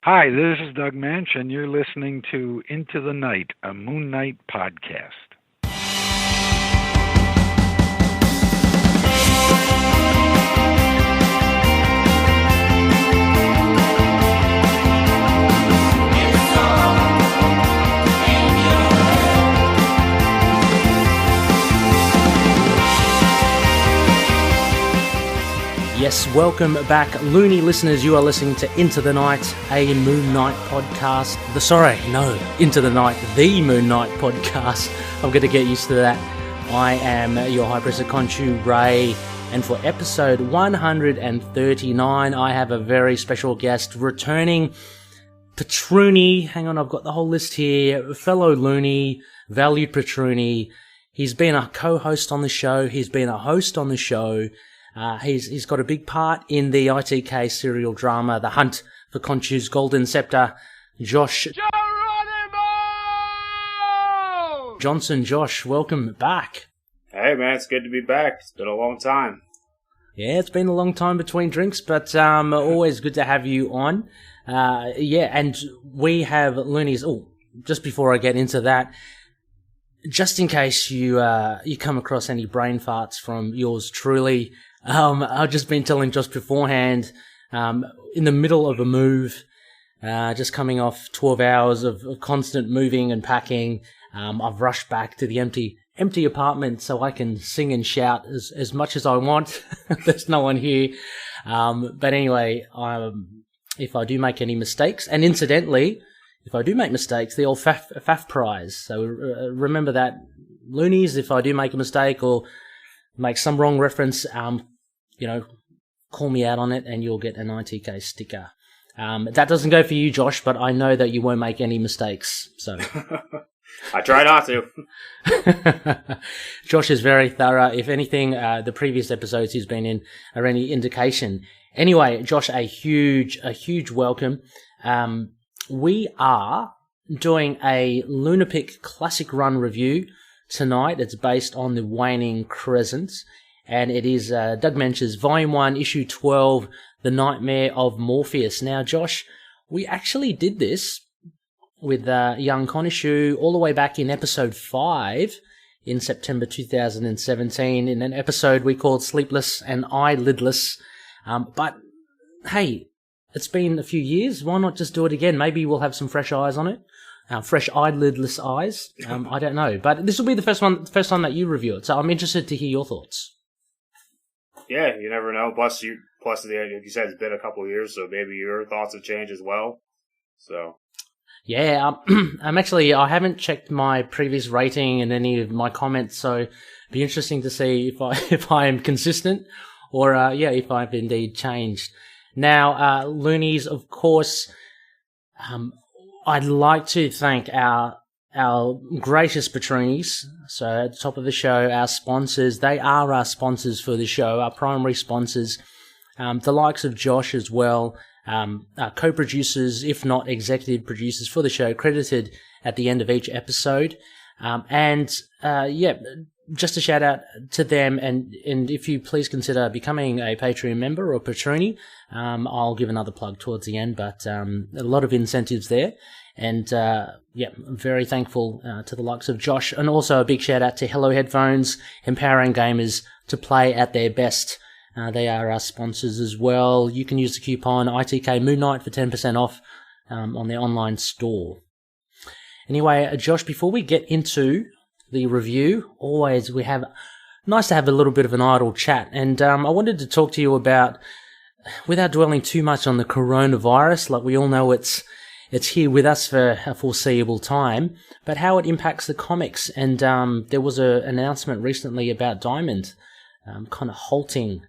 Hi, this is Doug Moench, and you're listening to Into the Night, a Moon Knight podcast. Yes, welcome back, Loony listeners. You are listening to Into the Night, a Moon Knight podcast. Into the Night, the Moon Knight podcast. I'm going to get used to that. I am your High Priest of Khonshu Rey, and for episode 139, I have a very special guest returning, Patroony. Hang on, I've got the whole list here. Fellow Loony, valued Patroony. He's been a co-host on the show. He's been a host on the show. He's got a big part in the ITK serial drama, The Hunt for Khonshu's Golden Scepter. Josh Geronimo Johnson. Josh, welcome back. Hey man, it's good to be back. It's been a long time. Yeah, it's been a long time between drinks, but always good to have you on. And we have Loonies. Oh, just before I get into that, just in case you come across any brain farts from yours truly, I've just been telling Josh beforehand, in the middle of a move, just coming off 12 hours of constant moving and packing, I've rushed back to the empty apartment so I can sing and shout as much as I want. There's no one here. But anyway, if I do make any mistakes, and incidentally, if I do make mistakes, the old faff prize. So remember that, Loonies, if I do make a mistake or make some wrong reference, call me out on it and you'll get an ITK sticker. That doesn't go for you, Josh, but I know that you won't make any mistakes, so. I try not to. Josh is very thorough. If anything, the previous episodes he's been in are any indication. Anyway, Josh, a huge welcome. We are doing a LUNAR-PICK classic run review tonight. It's based on the WANING CRESCENT, and it is Doug Moench's Volume 1, Issue 12, The Nightmare of Morpheus. Now, Josh, we actually did this with young Khonshu all the way back in episode 5 in September 2017 in an episode we called Sleepless and Eyelidless. But, hey, it's been a few years. Why not just do it again? Maybe we'll have some fresh eyes on it. Fresh eyelidless eyes. I don't know. But this will be the first time that you review it. So I'm interested to hear your thoughts. Yeah, you never know. Plus, like you said, it's been a couple of years, so maybe your thoughts have changed as well. So. Yeah, I haven't checked my previous rating and any of my comments, so it'd be interesting to see if I am consistent or, if I've indeed changed. Now, Loonies, of course, I'd like to thank our gracious Patroonies. So at the top of the show, our sponsors, they are our sponsors for the show, our primary sponsors. The likes of Josh as well, co-producers, if not executive producers for the show, credited at the end of each episode. Just a shout out to them, and if you please consider becoming a Patreon member or Patroony, I'll give another plug towards the end, but a lot of incentives there. And I'm very thankful to the likes of Josh, and also a big shout out to Hello Headphones, empowering gamers to play at their best. They are our sponsors as well. You can use the coupon ITK Moon Knight for 10% off on their online store. Anyway, Josh, before we get into the review, always nice to have a little bit of an idle chat, and I wanted to talk to you about, without dwelling too much on the coronavirus, like we all know it's here with us for a foreseeable time, but how it impacts the comics. And there was an announcement recently about Diamond kind of halting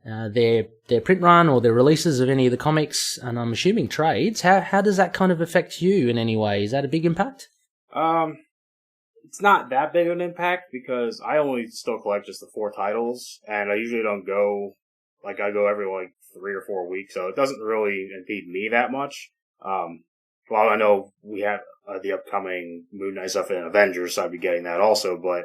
their print run or their releases of any of the comics, and I'm assuming trades. How does that kind of affect you in any way? Is that a big impact? It's not that big of an impact because I only still collect just the 4 titles, and I usually don't go, I go every 3 or 4 weeks, so it doesn't really impede me that much. Well, I know we have the upcoming Moon Knight stuff in Avengers, so I'd be getting that also, but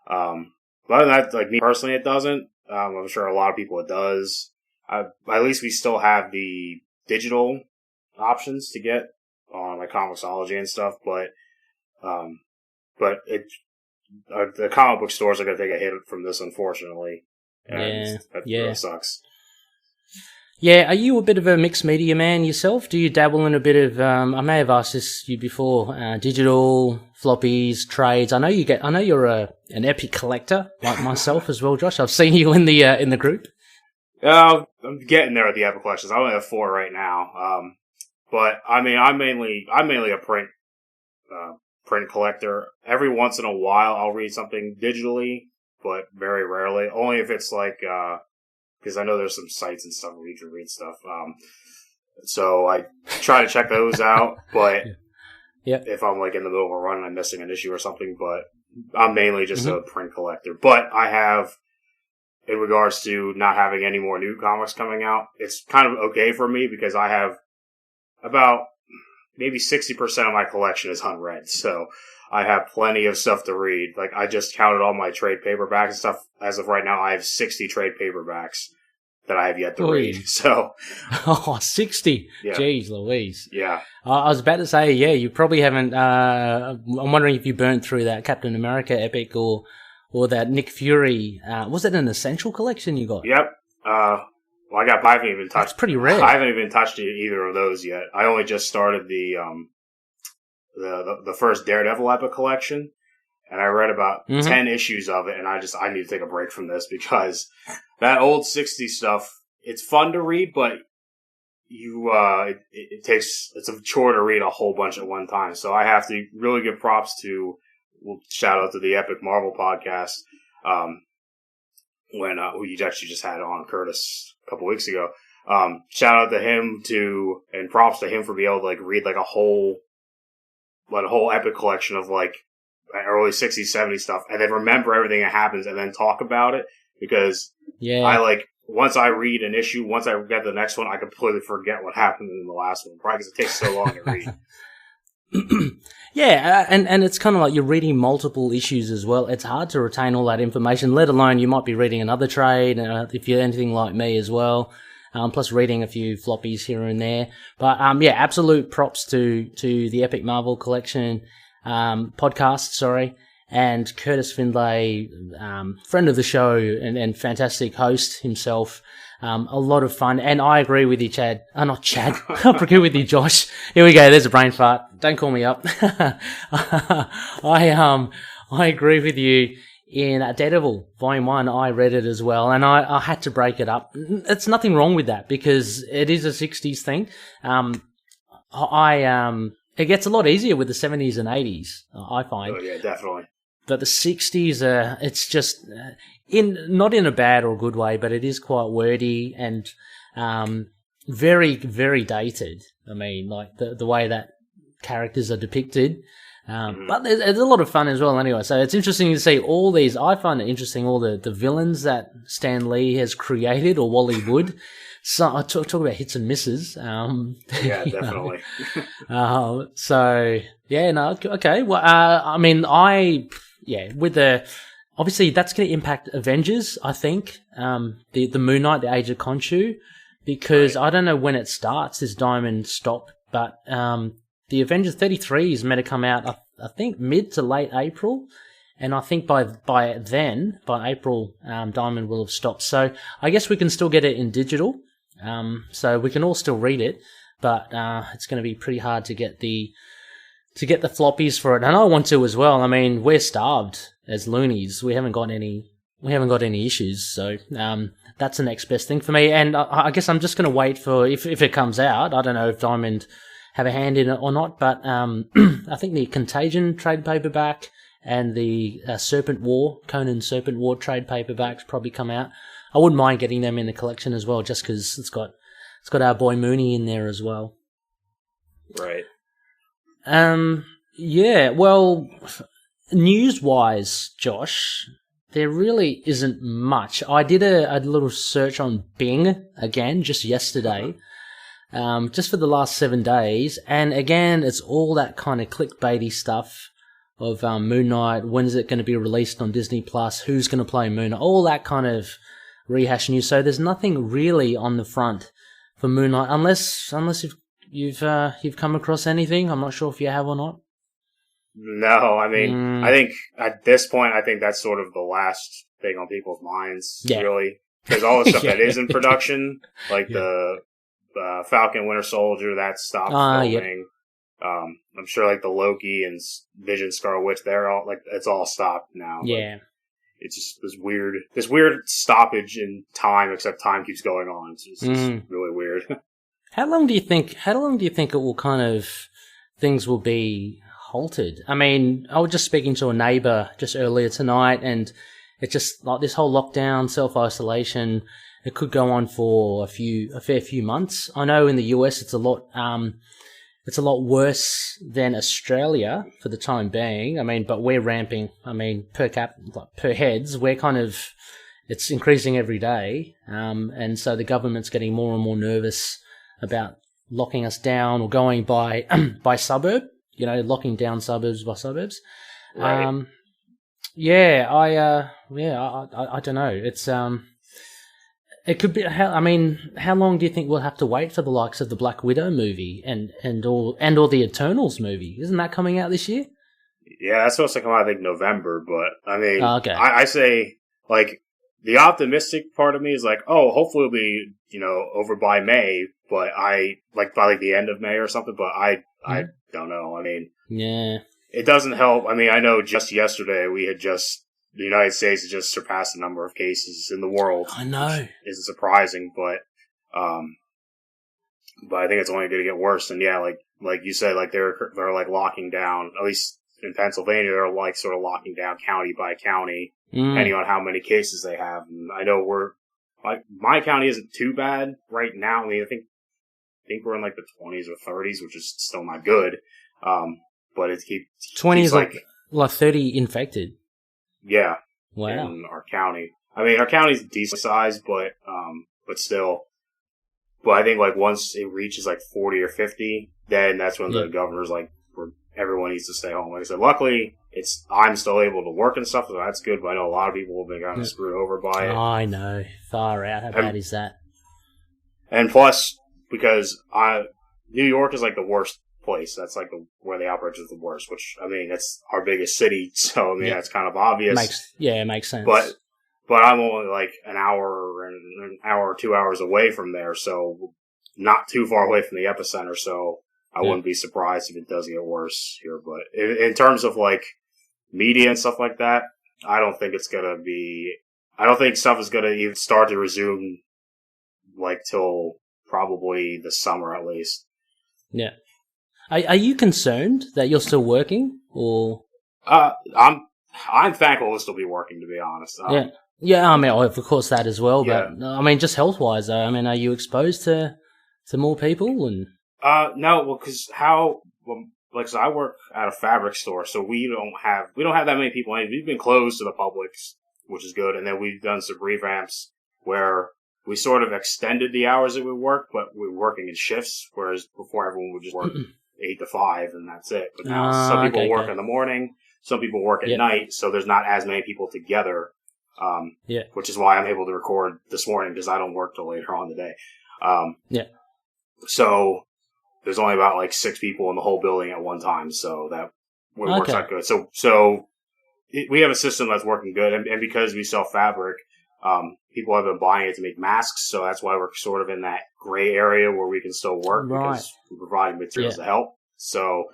other than that, me personally, it doesn't. I'm sure a lot of people it does. At least we still have the digital options to get on like Comixology and stuff, but the comic book stores are going to take a hit from this, unfortunately. And that really sucks. Yeah, are you a bit of a mixed media man yourself? Do you dabble in a bit of, I may have asked this you before, digital, floppies, trades? I know you're an Epic collector, like myself as well, Josh. I've seen you in the group. I'm getting there with the Epic collections. I only have 4 right now. But I mean, I'm mainly a print collector. Every once in a while, I'll read something digitally, but very rarely. Only if it's like, because I know there's some sites and stuff where you can read stuff. So I try to check those out, but if I'm like in the middle of a run and I'm missing an issue or something, but I'm mainly just a print collector. But I have, in regards to not having any more new comics coming out, it's kind of okay for me because I have about maybe 60% of my collection is unread. So I have plenty of stuff to read. Like, I just counted all my trade paperbacks and stuff. As of right now, I have 60 trade paperbacks that I have yet to read. So, 60. Yeah. Jeez Louise. Yeah. I was about to say, you probably haven't, I'm wondering if you burnt through that Captain America Epic or that Nick Fury, was it an essential collection you got? Yep. I haven't even touched. That's pretty rare. I haven't even touched either of those yet. I only just started the first Daredevil Epic collection, and I read about 10 issues of it, and I need to take a break from this because that old 60s stuff, it's fun to read, but it's a chore to read a whole bunch at one time. So I have to really give props to, shout out to the Epic Marvel podcast, who you actually just had on, Curtis, a couple weeks ago. Shout out to him and props to him for being able to like read like a whole Epic collection of like early 60s, 70s stuff, and then remember everything that happens and then talk about it, because I like, once I read an issue, once I get the next one, I completely forget what happened in the last one, probably because it takes so long to read. And it's kind of like you're reading multiple issues as well. It's hard to retain all that information, let alone you might be reading another trade, if you're anything like me as well. Plus reading a few floppies here and there. But, absolute props to the Epic Marvel Collection, podcast, and Curtis Findlay, friend of the show and fantastic host himself. A lot of fun. And I agree with you, Chad. Not Chad. I agree with you, Josh. Here we go. There's a brain fart. Don't call me up. I agree with you. In Daredevil Volume 1, I read it as well, and I had to break it up. It's nothing wrong with that, because it is a 60s thing. It gets a lot easier with the 70s and 80s, I find. Oh, yeah, definitely. But the 60s, it's just, not in a bad or good way, but it is quite wordy and very, very dated. I mean, like, the way that characters are depicted. But it's a lot of fun as well anyway. So it's interesting to see all these. I find it interesting, all the villains that Stan Lee has created, or Wally Wood. So I talk about hits and misses. Yeah, definitely. Okay. Well, obviously that's going to impact Avengers, I think. The Moon Knight, the Age of Khonshu, because I don't know when it starts, this Diamond stop, but, the Avengers 33 is meant to come out, I think, mid to late April. And I think by April, Diamond will have stopped. So I guess we can still get it in digital. So we can all still read it. But it's going to be pretty hard to get the floppies for it. And I want to as well. I mean, we're starved as Loonies. We haven't got any issues. So that's the next best thing for me. And I guess I'm just going to wait for, if it comes out. I don't know if Diamond have a hand in it or not, but I think the Contagion trade paperback and the Conan Serpent War trade paperbacks probably come out. I wouldn't mind getting them in the collection as well, just because it's got our boy Moony in there as well. Right. Well, news-wise, Josh, there really isn't much. I did a little search on Bing again just yesterday. Just for the last 7 days, and again, it's all that kind of clickbaity stuff of Moon Knight. When is it going to be released on Disney Plus? Who's going to play Moon Knight? All that kind of rehash news. So there's nothing really on the front for Moon Knight, unless you've come across anything? I'm not sure if you have or not. No, I mean, I think at this point, I think that's sort of the last thing on people's minds, really. Because all the stuff that is in production, like the Falcon Winter Soldier, that stopped filming. I'm sure like the Loki and Vision Scarlet Witch, they're all like, it's all stopped now. Yeah. It's just this weird stoppage in time, except time keeps going on. It's just really weird. How long do you think it will kind of, things will be halted? I mean, I was just speaking to a neighbour just earlier tonight, and it's just like this whole lockdown, self-isolation, it could go on for a fair few months. I know in the US it's a lot worse than Australia for the time being. I mean, but we're ramping. I mean, per heads, we're kind of, it's increasing every day. And so the government's getting more and more nervous about locking us down or going by suburb, locking down suburbs by suburbs. Right. I don't know. It's, it could be, how long do you think we'll have to wait for the likes of the Black Widow movie and or the Eternals movie? Isn't that coming out this year? Yeah, that's supposed to come out, I think, November, but, I mean, okay. I say, like, the optimistic part of me is like, oh, hopefully it'll be, over by May, but by the end of May or something, but I don't know. I mean, yeah, it doesn't help. I mean, I know just yesterday the United States has just surpassed the number of cases in the world. I know. Which isn't surprising, but I think it's only going to get worse. And yeah, like you said, like they're like locking down, at least in Pennsylvania, they're like sort of locking down county by county, depending on how many cases they have. And I know my county isn't too bad right now. I mean, I think we're in like the 20s or 30s, which is still not good. But it keeps 20s, like 30 infected. Yeah. Wow. In our county. I mean, our county's decent size, but still. But I think like once it reaches like 40 or 50, then that's when the governor's like, everyone needs to stay home. Like I said, luckily I'm still able to work and stuff, so that's good. But I know a lot of people have been kind of screwed over by it. Oh, I know. Far out. How bad is that? And plus, because New York is like the worst place. That's like where the outbreak is the worst, which, I mean, it's our biggest city, so I mean, that's kind of obvious. It makes sense. But I'm only like an hour or 2 hours away from there, so not too far away from the epicenter, so I wouldn't be surprised if it does get worse here. But in terms of like media and stuff like that, I don't think stuff is going to even start to resume like till probably the summer at least. Yeah. Are you concerned that you're still working, or? I'm thankful to still be working, to be honest. Yeah. I mean, of course that as well, but I mean, just health wise, though. I mean, are you exposed to more people and? No, well, because so I work at a fabric store, so we don't have that many people in. We've been closed to the public, which is good, and then we've done some revamps where we sort of extended the hours that we work, but we're working in shifts, whereas before everyone would just work 8 to 5 and that's it. But now some people work in the morning, some people work at night, so there's not as many people together. Which is why I'm able to record this morning, because I don't work till later on today. So there's only about like 6 people in the whole building at one time, so that works out good. So we have a system that's working good, and because we sell fabric, people have been buying it to make masks, so that's why we're sort of in that gray area where we can still work because we're providing materials to help. So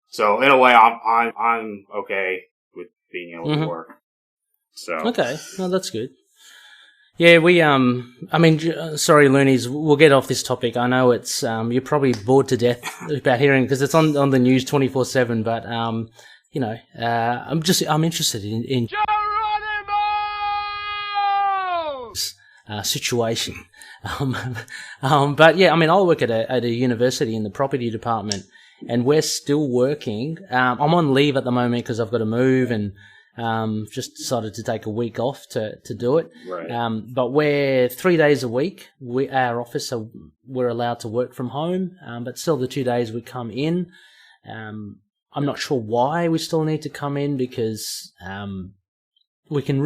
in a way, I'm okay with being able to work. So okay, well that's good. Yeah, we I mean, sorry, Loonies, we'll get off this topic. I know it's you're probably bored to death about hearing because it's on the news 24/7. But I'm interested in situation. But yeah, I mean, I work at a university in the property department, and we're still working. I'm on leave at the moment because I've got to move and. Just decided to take a week off to do it. Right. But we're 3 days a week. Our office, we're allowed to work from home. But still the 2 days we come in. I'm not sure why we still need to come in because, we can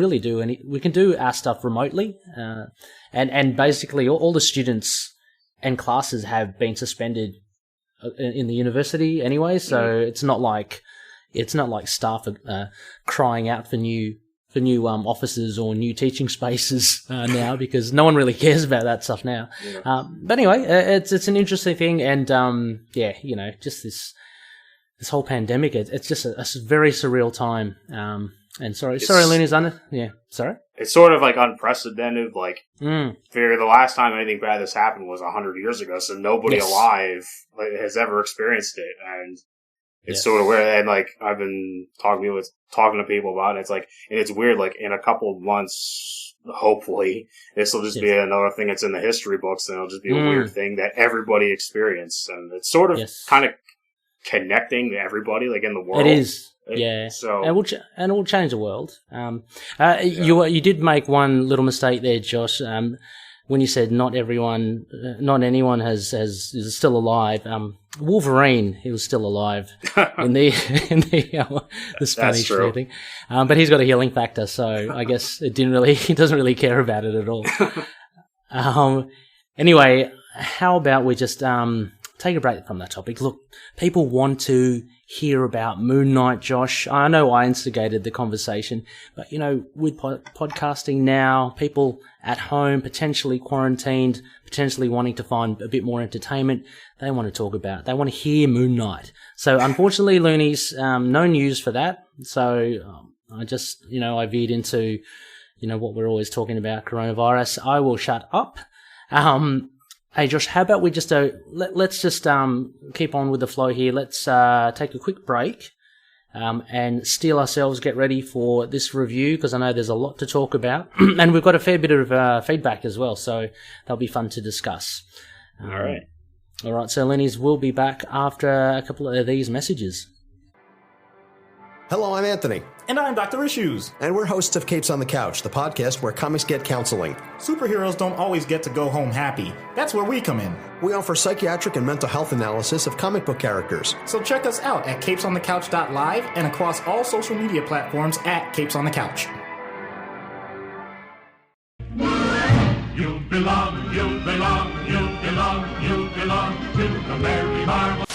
do our stuff remotely. And basically all the students and classes have been suspended in the university anyway, so it's not like staff are crying out for new offices or new teaching spaces now, because no one really cares about that stuff now. Yeah. But anyway, it's an interesting thing, and just this whole pandemic, it's just a very surreal time. And sorry, Looney's sorry. It's sort of like unprecedented. Like, figure the last time anything bad this happened was 100 years ago, so nobody alive has ever experienced it, and it's sort of weird. And like, I've been talking to people about it. It's like, and it's weird. Like, in a couple of months, hopefully, this will just be another thing that's in the history books, and it'll just be a weird thing that everybody experienced, and it's sort of kind of connecting everybody, like, in the world. It is. Yeah, so and it will change the world. You did make one little mistake there, Josh. When you said not anyone is still alive. Wolverine, he was still alive in the Spanish thing. But he's got a healing factor, so I guess he doesn't really care about it at all. Anyway, how about we just take a break from that topic? Look, people want to hear about Moon Knight, Josh. I know I instigated the conversation, but, with podcasting now, people at home, potentially quarantined, potentially wanting to find a bit more entertainment, they want to hear Moon Knight. So, unfortunately, Loonies, no news for that. So, I just, I veered into, what we're always talking about, coronavirus. I will shut up. Hey, Josh, how about we just let's just keep on with the flow here. Let's take a quick break and steel ourselves, get ready for this review, because I know there's a lot to talk about. And we've got a fair bit of feedback as well, so that'll be fun to discuss. All right. All right, so Loonies, we'll be back after a couple of these messages. Hello, I'm Anthony. And I'm Dr. Issues. And we're hosts of Capes on the Couch, the podcast where comics get counseling. Superheroes don't always get to go home happy. That's where we come in. We offer psychiatric and mental health analysis of comic book characters. So check us out at capesonthecouch.live and across all social media platforms at Capes on the Couch. You belong to the Merry Marvel.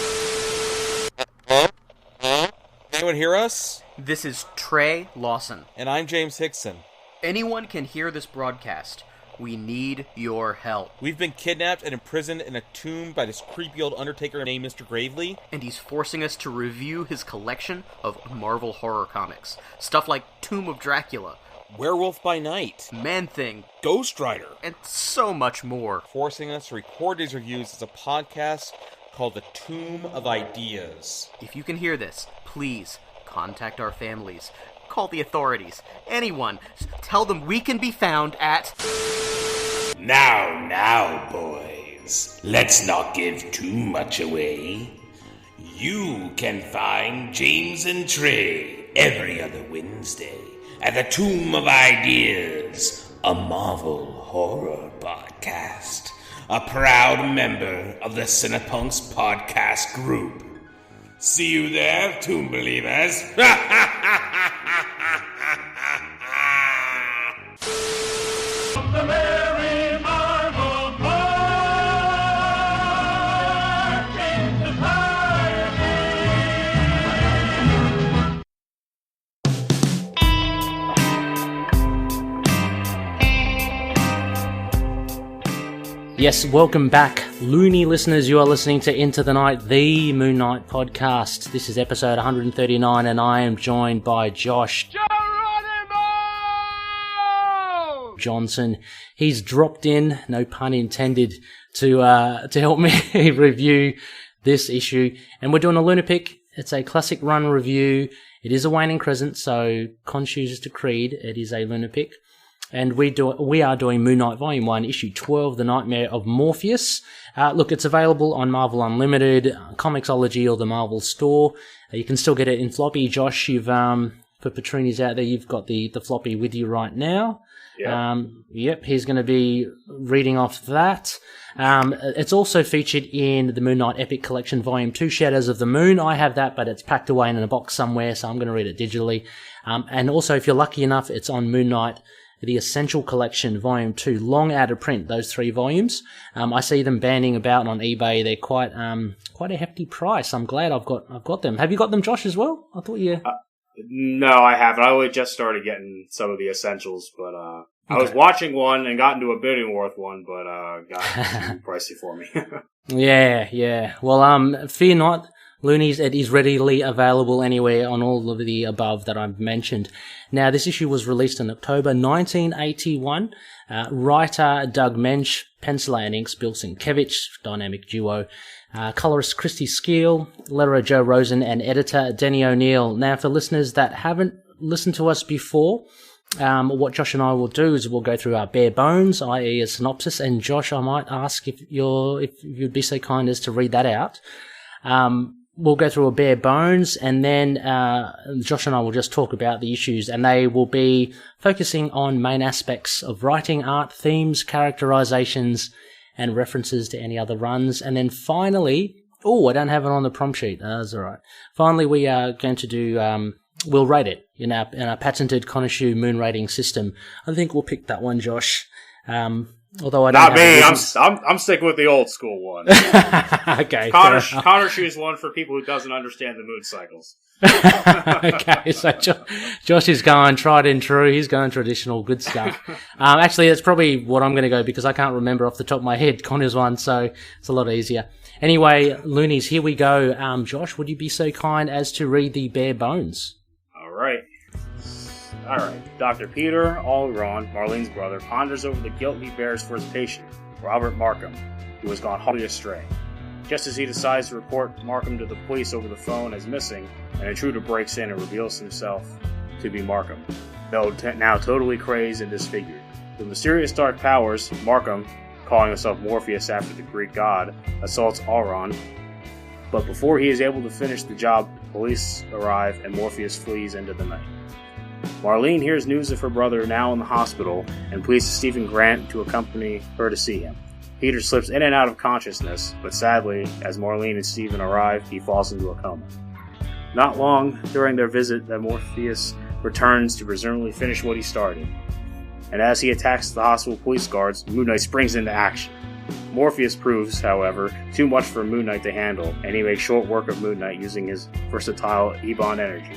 Anyone hear us? This is Trey Lawson. And I'm James Hickson. Anyone can hear this broadcast. We need your help. We've been kidnapped and imprisoned in a tomb by this creepy old undertaker named Mr. Gravely. And he's forcing us to review his collection of Marvel horror comics. Stuff like Tomb of Dracula, Werewolf by Night, Man-Thing, Ghost Rider, and so much more. Forcing us to record these reviews as a podcast called The Tomb of Ideas. If you can hear this, please contact our families. Call the authorities. Anyone. Tell them we can be found at... Now, boys. Let's not give too much away. You can find James and Trey every other Wednesday at the Tomb of Ideas, a Marvel horror podcast. A proud member of the Cinepunks podcast group. See you there, Tomb Believers. The Merry Marvel Marching Society. Yes, welcome back, Loony listeners. You are listening to Into the Night, the Moon Knight podcast. This is episode 139, and I am joined by Josh Geronimo Johnson. He's dropped in, no pun intended, to help me review this issue. And we're doing a LUNAR-PICK. It's a classic run review. It is a waning crescent, so Khonshu's decreed. It is a LUNAR-PICK. And we are doing Moon Knight Volume 1, Issue 12, The Nightmare of Morpheus. Look, it's available on Marvel Unlimited, Comixology, or the Marvel Store. You can still get it in floppy. Josh, you've for Patroony's out there, you've got the floppy with you right now. Yeah. Yep, he's going to be reading off that. It's also featured in the Moon Knight Epic Collection, Volume 2, Shadows of the Moon. I have that, but it's packed away in a box somewhere, so I'm going to read it digitally. And also, if you're lucky enough, it's on Moon Knight the Essential Collection, Volume 2, long out of print, those 3 volumes. I see them banding about on eBay. They're quite a hefty price. I'm glad I've got them. Have you got them, Josh, as well? I thought you... No, I haven't. I only just started getting some of the essentials, but I was watching one and got into a bidding war with one, but got too pricey for me. Yeah. Well, fear not, Loonies. It is readily available anywhere on all of the above that I've mentioned. Now, this issue was released in October 1981. Writer Doug Moench, penciler and inks Bill Sienkiewicz, dynamic duo. Colorist Christie Scheele, letterer Joe Rosen, and editor Denny O'Neill. Now, for listeners that haven't listened to us before, what Josh and I will do is we'll go through our bare bones, i.e. a synopsis, and Josh, I might ask if you'd be so kind as to read that out. We'll go through a bare bones, and then Josh and I will just talk about the issues, and they will be focusing on main aspects of writing, art, themes, characterizations, and references to any other runs. And then finally, I don't have it on the prompt sheet. That's all right. Finally, we are going to do, we'll rate it in our patented Khonshu moon rating system. I think we'll pick that one, Josh. Although I don't. Not me. I'm sticking with the old school one. Okay. Khonshu's one for people who doesn't understand the moon cycles. Okay, so Josh is going tried and true. He's going traditional, good stuff. Actually, that's probably what I'm going to go because I can't remember off the top of my head Connor's one, so it's a lot easier. Anyway, Loonies, here we go. Josh, would you be so kind as to read the bare bones? All right. Dr. Peter Alraune, Marlene's brother, ponders over the guilt he bears for his patient, Robert Markham, who has gone wholly astray. Just as he decides to report Markham to the police over the phone as missing, an intruder breaks in and reveals himself to be Markham, though now totally crazed and disfigured. With mysterious dark powers, Markham, calling himself Morpheus after the Greek god, assaults Alraune, but before he is able to finish the job, police arrive and Morpheus flees into the night. Marlene hears news of her brother now in the hospital and pleads to Stephen Grant to accompany her to see him. Peter slips in and out of consciousness, but sadly, as Marlene and Stephen arrive, he falls into a coma. Not long during their visit that Morpheus returns to presumably finish what he started, and as he attacks the hospital police guards, Moon Knight springs into action. Morpheus proves, however, too much for Moon Knight to handle, and he makes short work of Moon Knight using his versatile Ebon energy.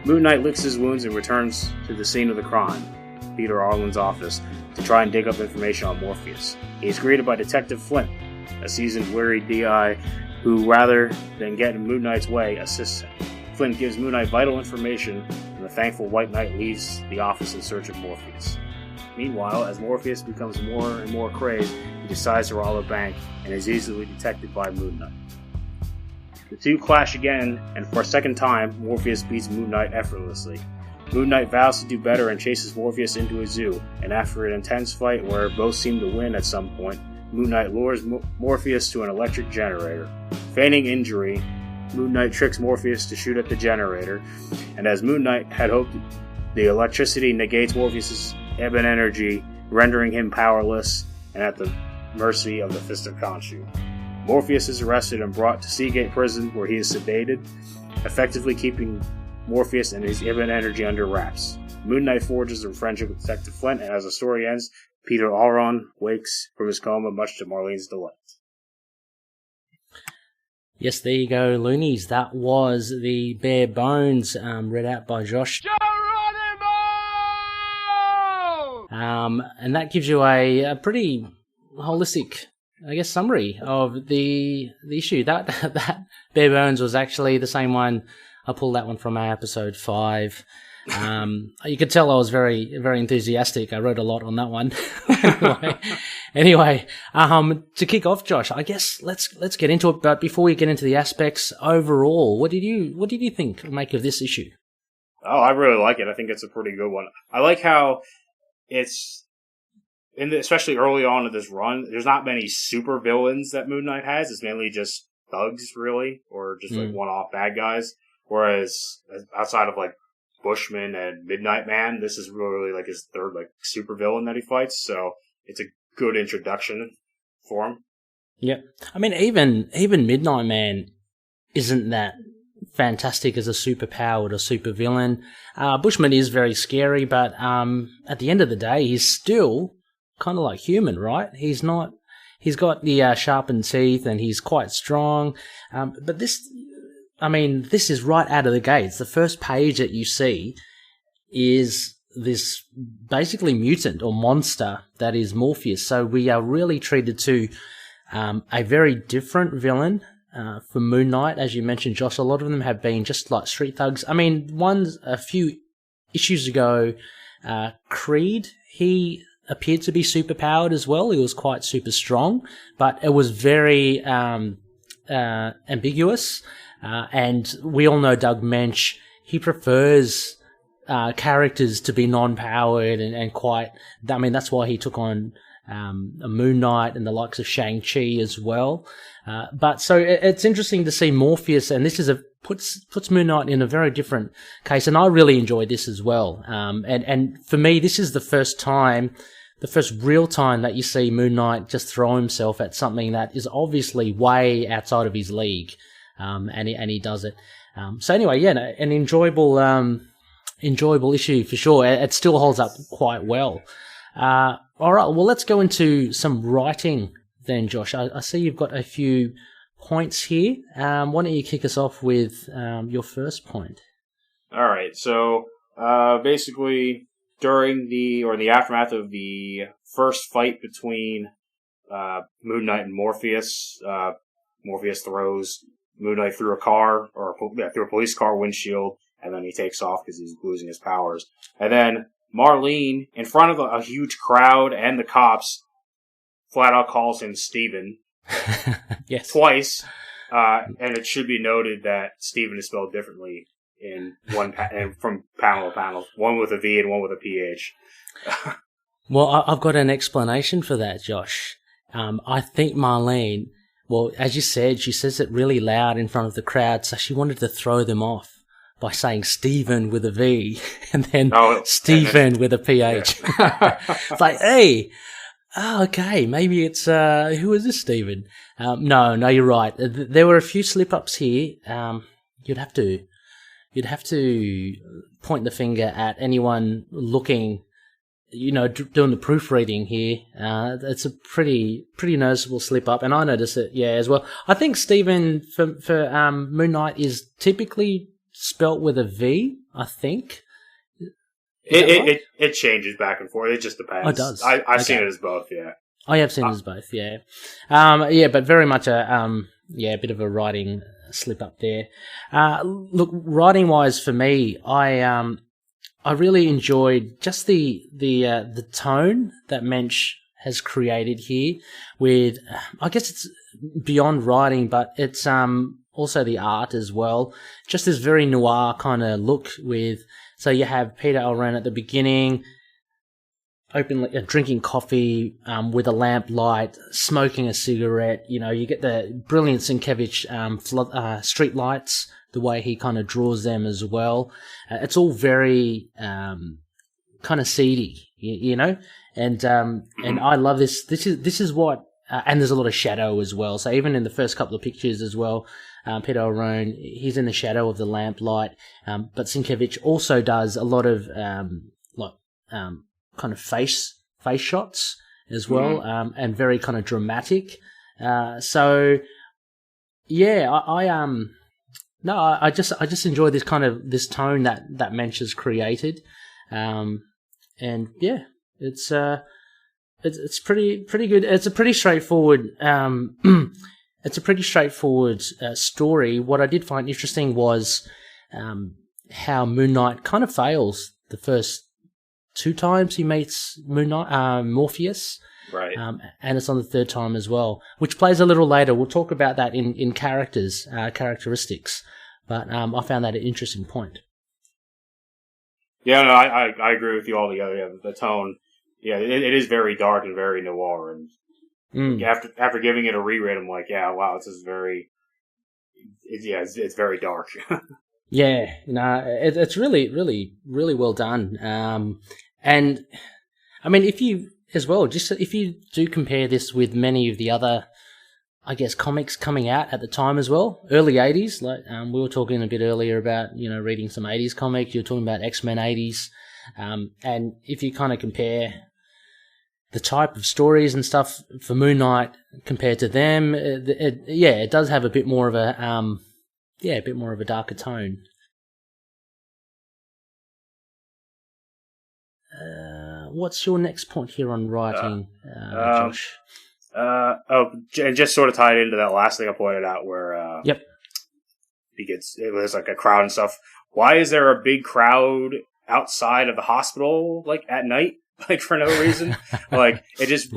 Moon Knight licks his wounds and returns to the scene of the crime, Peter Arlen's office, to try and dig up information on Morpheus. He is greeted by Detective Flint, a seasoned, weary DI who, rather than get in Moon Knight's way, assists him. Flint gives Moon Knight vital information, and the thankful White Knight leaves the office in search of Morpheus. Meanwhile, as Morpheus becomes more and more crazed, he decides to rob a bank and is easily detected by Moon Knight. The two clash again, and for a second time, Morpheus beats Moon Knight effortlessly. Moon Knight vows to do better and chases Morpheus into a zoo, and after an intense fight where both seem to win at some point, Moon Knight lures Morpheus to an electric generator. Feigning injury, Moon Knight tricks Morpheus to shoot at the generator, and as Moon Knight had hoped, the electricity negates Morpheus' ebon energy, rendering him powerless and at the mercy of the Fist of Khonshu. Morpheus is arrested and brought to Seagate Prison, where he is sedated, effectively keeping Morpheus and his ebon energy under wraps. Moon Knight forges a friendship with Detective Flint, and as the story ends, Peter Alraune wakes from his coma, much to Marlene's delight. Yes, there you go, Loonies. That was the bare bones read out by Josh. Geronimo! And that gives you a pretty holistic, I guess, summary of the issue. That bare bones was actually the same one. I pulled that one from our episode 5. You could tell I was very, very enthusiastic. I wrote a lot on that one. Anyway, to kick off, Josh, I guess let's get into it. But before we get into the aspects overall, what did you make of this issue? Oh, I really like it. I think it's a pretty good one. I like how it's, especially early on in this run, there's not many super villains that Moon Knight has. It's mainly just thugs, really, or just like one-off bad guys. Whereas outside of like Bushman and Midnight Man, this is really like his third like super villain that he fights. So it's a good introduction for him. Yeah, I mean even Midnight Man isn't that fantastic as a superpowered or super villain. Bushman is very scary, but at the end of the day, he's still kind of like human, right? He's not. He's got the sharpened teeth, and he's quite strong. But this is right out of the gates. The first page that you see is this basically mutant or monster that is Morpheus. So we are really treated to a very different villain for Moon Knight. As you mentioned, Josh, a lot of them have been just like street thugs. I mean, a few issues ago, Creed, he appeared to be superpowered as well. He was quite super strong, but it was very ambiguous. And we all know Doug Moench, he prefers characters to be non-powered and quite... I mean, that's why he took on a Moon Knight and the likes of Shang-Chi as well. But so it's interesting to see Morpheus, and this is puts Moon Knight in a very different case, and I really enjoyed this as well. And for me, this is the first real time that you see Moon Knight just throw himself at something that is obviously way outside of his league, and he does it. So anyway, yeah, an enjoyable issue for sure. It still holds up quite well. All right, well, let's go into some writing then, Josh. I see you've got a few points here. Why don't you kick us off with your first point? All right, so basically during in the aftermath of the first fight between Moon Knight and Morpheus, Morpheus throws Moon Knight through through a police car windshield, and then he takes off because he's losing his powers. And then Marlene, in front of a huge crowd and the cops, flat out calls him Steven. Yes. Twice. And it should be noted that Steven is spelled differently from panel to panel. One with a V and one with a PH. Well, I've got an explanation for that, Josh. I think Marlene, well, as you said, she says it really loud in front of the crowd, so she wanted to throw them off by saying Steven with a V and then Steven with a PH. Yeah. It's like, hey, okay, maybe it's, who is this Steven? No, you're right. There were a few slip-ups here. You'd have to point the finger at anyone looking, doing the proofreading here. It's a pretty noticeable slip-up, and I noticed it, yeah, as well. I think Steven for Moon Knight is typically spelt with a V, I think. It changes back and forth. It just depends. Oh, it does. I've seen it as both, yeah. I have seen it as both, yeah. Yeah, but very much a bit of a writing slip up there. Look, writing wise for me, I really enjoyed just the tone that Moench has created here with, I guess it's beyond writing, but it's also the art as well. Just this very noir kind of look with, so you have Peter Alraune at the beginning, openly drinking coffee with a lamp light, smoking a cigarette. You get the brilliant Sienkiewicz street lights, the way he kind of draws them as well. It's all very kind of seedy, and I love this. This is what, and there's a lot of shadow as well. So even in the first couple of pictures as well, Peter Alraune, he's in the shadow of the lamp light, but Sienkiewicz also does a lot of kind of face shots as well, and very kind of dramatic. So yeah, I just enjoy this kind of this tone that Moench has created, and yeah, it's pretty good. It's a pretty straightforward. It's a pretty straightforward story. What I did find interesting was how Moon Knight kind of fails the first 2 times he meets Morpheus. Right. And it's on the 3rd time as well, which plays a little later. We'll talk about that in characteristics. But I found that an interesting point. Yeah, no, I agree with you altogether. Yeah, the tone, yeah, it is very dark and very noir. And after giving it a reread, I'm like, yeah, wow, this is very, it's very dark. Yeah, it's really, really, really well done. And I mean, if you do compare this with many of the other I guess, comics coming out at the time as well. Early 80s. Like we were talking a bit earlier about, reading some 80s comics. You were talking about X-Men 80s. And if you kind of compare the type of stories and stuff for Moon Knight compared to them, it does have a bit more of a darker tone. What's your next point here on writing, Josh? And just sort of tied into that last thing I pointed out where, yep. it was like a crowd and stuff. Why is there a big crowd outside of the hospital, like at night, like for no reason? Like it just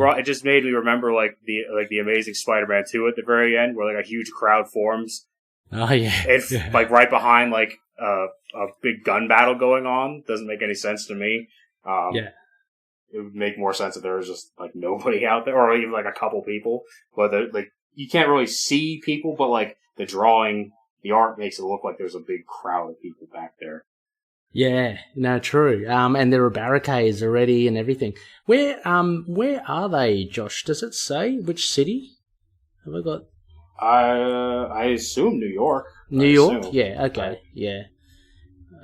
made me remember like the Amazing Spider-Man 2 at the very end, where like a huge crowd forms. Oh yeah. It's like right behind like a big gun battle going on. Doesn't make any sense to me. Yeah. It would make more sense if there was just like nobody out there, or even like a couple people. But you can't really see people, but like the art makes it look like there's a big crowd of people back there. Yeah, no, true. And there are barricades already and everything. Where are they, Josh? Does it say which city? Have I got? I assume New York. New York? Yeah. Okay. Right. Yeah.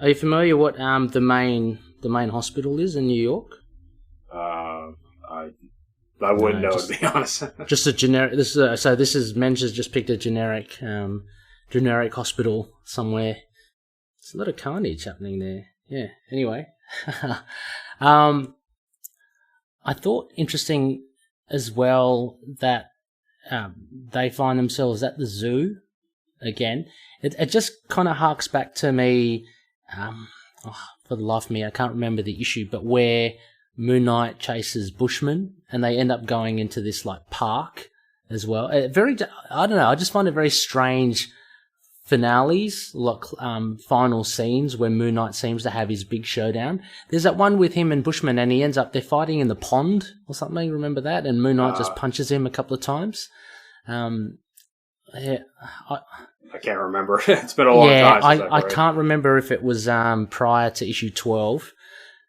Are you familiar what the main hospital is in New York? I wouldn't know, to be honest. Just a generic. This is Moench has just picked a generic hospital somewhere. There's a lot of carnage happening there. Yeah. Anyway, I thought interesting as well that they find themselves at the zoo again. It just kind of harks back to me. For the life of me, I can't remember the issue, but where Moon Knight chases Bushmen and they end up going into this like park as well. I don't know. I just find it very strange. Finales, like final scenes when Moon Knight seems to have his big showdown. There's that one with him and Bushman, and they're fighting in the pond or something. Remember that? And Moon Knight just punches him a couple of times. Yeah, I can't remember. It's been a long time since I can't remember if it was prior to issue 12.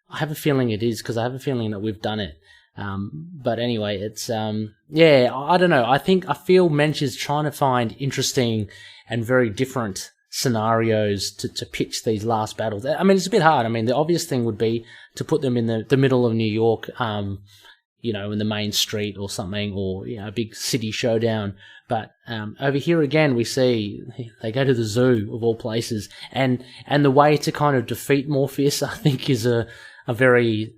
I have a feeling it is, because I have a feeling that we've done it. But anyway, it's I don't know. I feel Moench is trying to find interesting and very different scenarios to pitch these last battles. I mean, it's a bit hard. I mean, the obvious thing would be to put them in the middle of New York, in the main street or something, or a big city showdown. But over here again, we see they go to the zoo of all places, and the way to kind of defeat Morpheus, I think, is a very,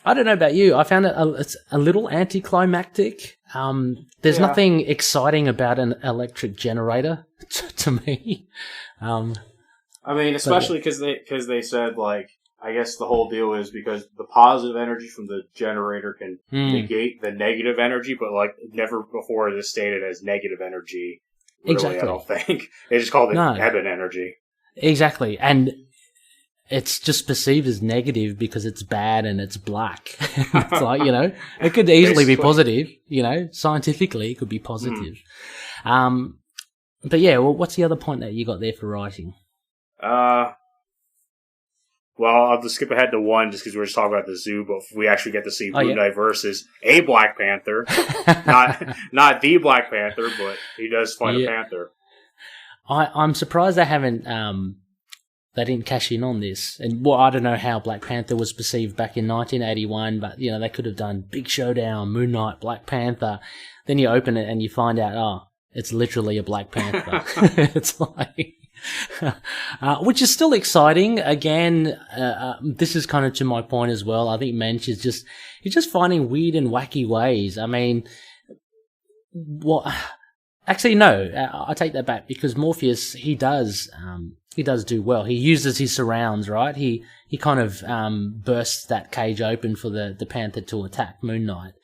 I don't know about you, I found it's a little anticlimactic. There's nothing exciting about an electric generator to me. I mean, especially because they said, like, I guess the whole deal is because the positive energy from the generator can negate the negative energy, but like never before is it stated as negative energy. Really, exactly. I don't think they just called it Eben energy. Exactly, and it's just perceived as negative because it's bad and it's black. It's like, it could easily be positive. Scientifically, it could be positive. But yeah, well, what's the other point that you got there for writing? Well, I'll just skip ahead to one just because we were just talking about the zoo, but we actually get to see Moon Knight versus a Black Panther. not the Black Panther, but he does fight a panther. I'm surprised they haven't, they didn't cash in on this. And I don't know how Black Panther was perceived back in 1981, but, they could have done big showdown, Moon Knight, Black Panther. Then you open it and you find out, it's literally a Black Panther. It's like... which is still exciting. Again, this is kind of to my point as well. I think Moench is he's just finding weird and wacky ways. I mean, actually, no, I take that back, because Morpheus, he does do well. He uses his surrounds, right? He kind of bursts that cage open for the Panther to attack Moon Knight.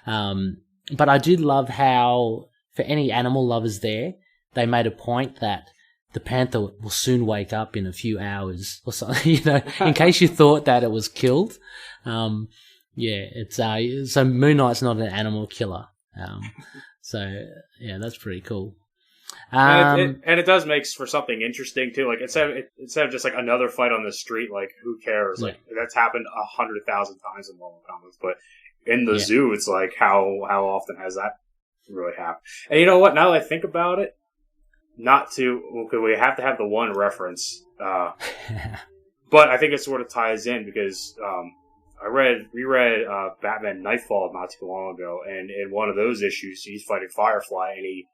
But I did love how, for any animal lovers there, they made a point that the panther will soon wake up in a few hours or something, in case you thought that it was killed. It's so Moon Knight's not an animal killer. That's pretty cool. And it does make for something interesting too. Like instead of just like another fight on the street, like who cares? Like that's happened 100,000 times in Marvel comics, but in the zoo, it's like how often has that really happen. And you know what? Now that I think about it, because we have to have the one reference, but I think it sort of ties in because I reread Batman Nightfall not too long ago, and in one of those issues, he's fighting Firefly, and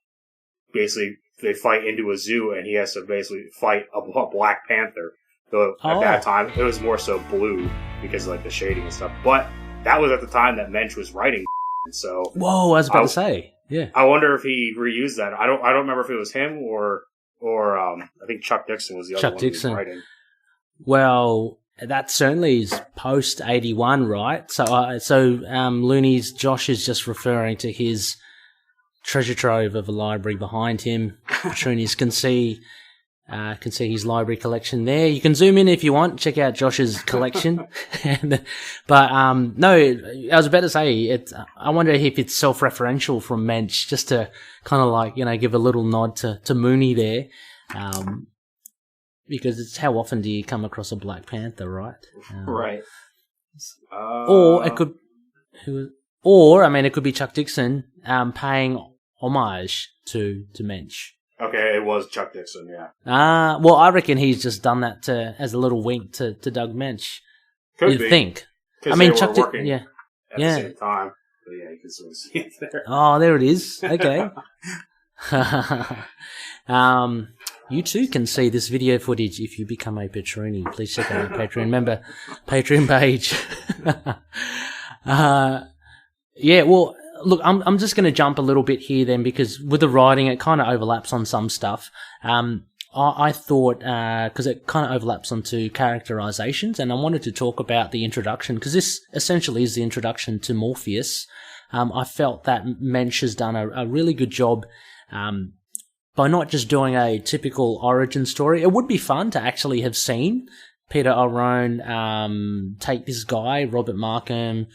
they fight into a zoo, and he has to basically fight a Black Panther. Though at that time, it was more so blue because of like the shading and stuff. But that was at the time that Moench was writing. So whoa, I was about to say, yeah. I wonder if he reused that. I don't remember if it was him or I think Chuck Dixon was the other one who was writing. Well, that certainly is post 81, right? So Looney's Josh is just referring to his treasure trove of a library behind him. Patroonies can see his library collection there. You can zoom in if you want. Check out Josh's collection. But no, I was about to say I wonder if it's self-referential from Moench, just to kind of like give a little nod to Moony there, because it's how often do you come across a Black Panther, right? Right. Or it could, it could be Chuck Dixon paying homage to Moench. Okay, it was Chuck Dixon, yeah. Well, I reckon he's just done that as a little wink to Doug Moench. Could You'd be. Think. I mean, Chuck Dixon, yeah. At the same time. But yeah, you can sort of see it there. Oh, there it is. Okay. You too can see this video footage if you become a Patroony. Please check out our Patreon member Patreon page. Yeah, well, look, I'm just going to jump a little bit here then, because with the writing, it kind of overlaps on some stuff. I thought, because it kind of overlaps onto characterizations, and I wanted to talk about the introduction, because this essentially is the introduction to Morpheus. I felt that Moench has done a really good job by not just doing a typical origin story. It would be fun to actually have seen Peter Alraune take this guy, Robert Markham,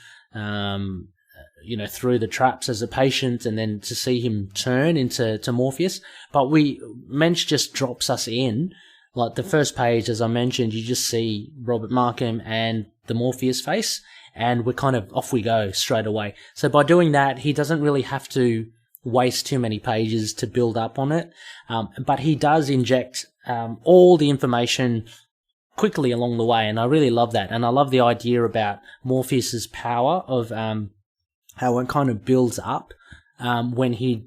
through the traps as a patient, and then to see him turn into Morpheus. But Moench just drops us in. Like the first page, as I mentioned, you just see Robert Markham and the Morpheus face, and we're kind of off we go straight away. So by doing that, he doesn't really have to waste too many pages to build up on it. But he does inject all the information quickly along the way, and I really love that. And I love the idea about Morpheus's power of how it kind of builds up when he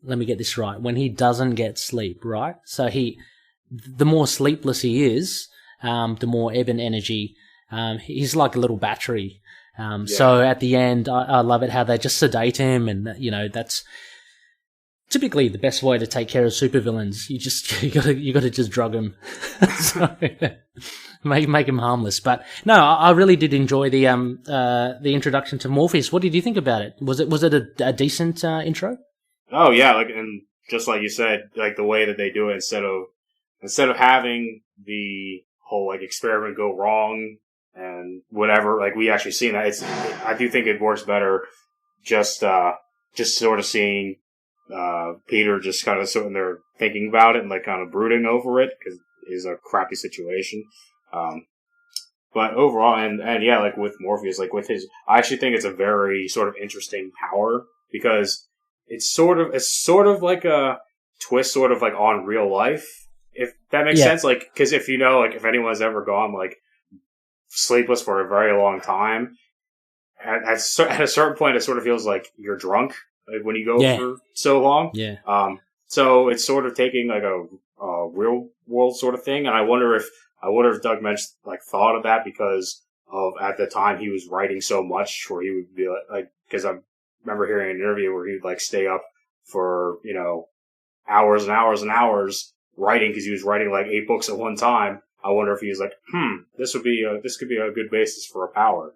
let me get this right, when he doesn't get sleep, right? So the more sleepless he is, the more ebb and energy. He's like a little battery. So at the end, I love it how they just sedate him, and that's typically the best way to take care of supervillains. You gotta just drug him, so make him harmless. But no, I really did enjoy the introduction to Morpheus. What did you think about it? Was it a decent intro? Oh yeah, and just like you said, like the way that they do it, instead of having the whole experiment go wrong and whatever, we actually seen that. I do think it works better just sort of seeing Peter just kind of sitting there thinking about it and kind of brooding over it, because it is a crappy situation. But overall, and yeah, with Morpheus, with his, I actually think it's a very sort of interesting power, because it's sort of like a twist, sort of on real life, if that makes sense. Because if if anyone's ever gone sleepless for a very long time, at a certain point, it sort of feels like you're drunk when you go for so long. Yeah. So it's sort of taking a real world sort of thing, and I wonder if Doug Moench thought of that, because of at the time he was writing so much, where he would be because I remember hearing an interview where he'd stay up for hours and hours and hours writing, because he was writing 8 books at one time. I wonder if he was this could be a good basis for a power.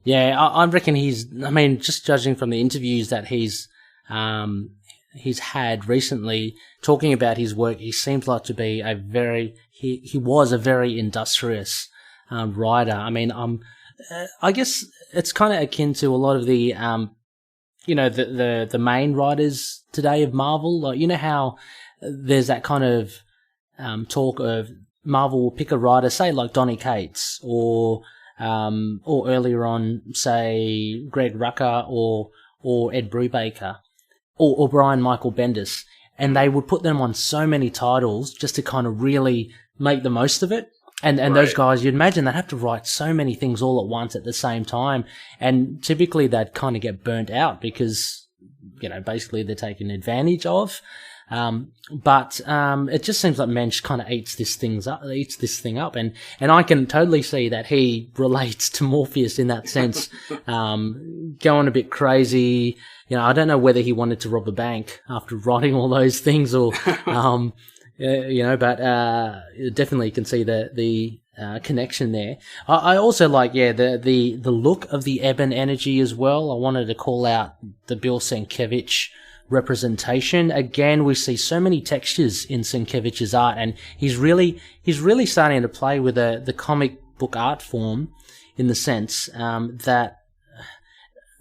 Yeah, I reckon just judging from the interviews that he's had recently, talking about his work, he seems like to be he was a very industrious writer. I guess it's kind of akin to a lot of the the main writers today of Marvel. How there's that kind of talk of Marvel will pick a writer, say Donny Cates, or earlier on, say Greg Rucka or Ed Brubaker, or Brian Michael Bendis, and they would put them on so many titles just to kind of really make the most of it. And those guys, you'd imagine they'd have to write so many things all at once at the same time, and typically they'd kind of get burnt out because, basically they're taken advantage of. But it just seems like Moench kind of eats this thing up, and I can totally see that he relates to Morpheus in that sense, going a bit crazy. I don't know whether he wanted to rob a bank after writing all those things, or but definitely can see the connection there. I also like the look of the ebon energy as well. I wanted to call out the Bill Sienkiewicz representation. Again, we see so many textures in Sienkiewicz's art, and he's really starting to play with the comic book art form, in the sense that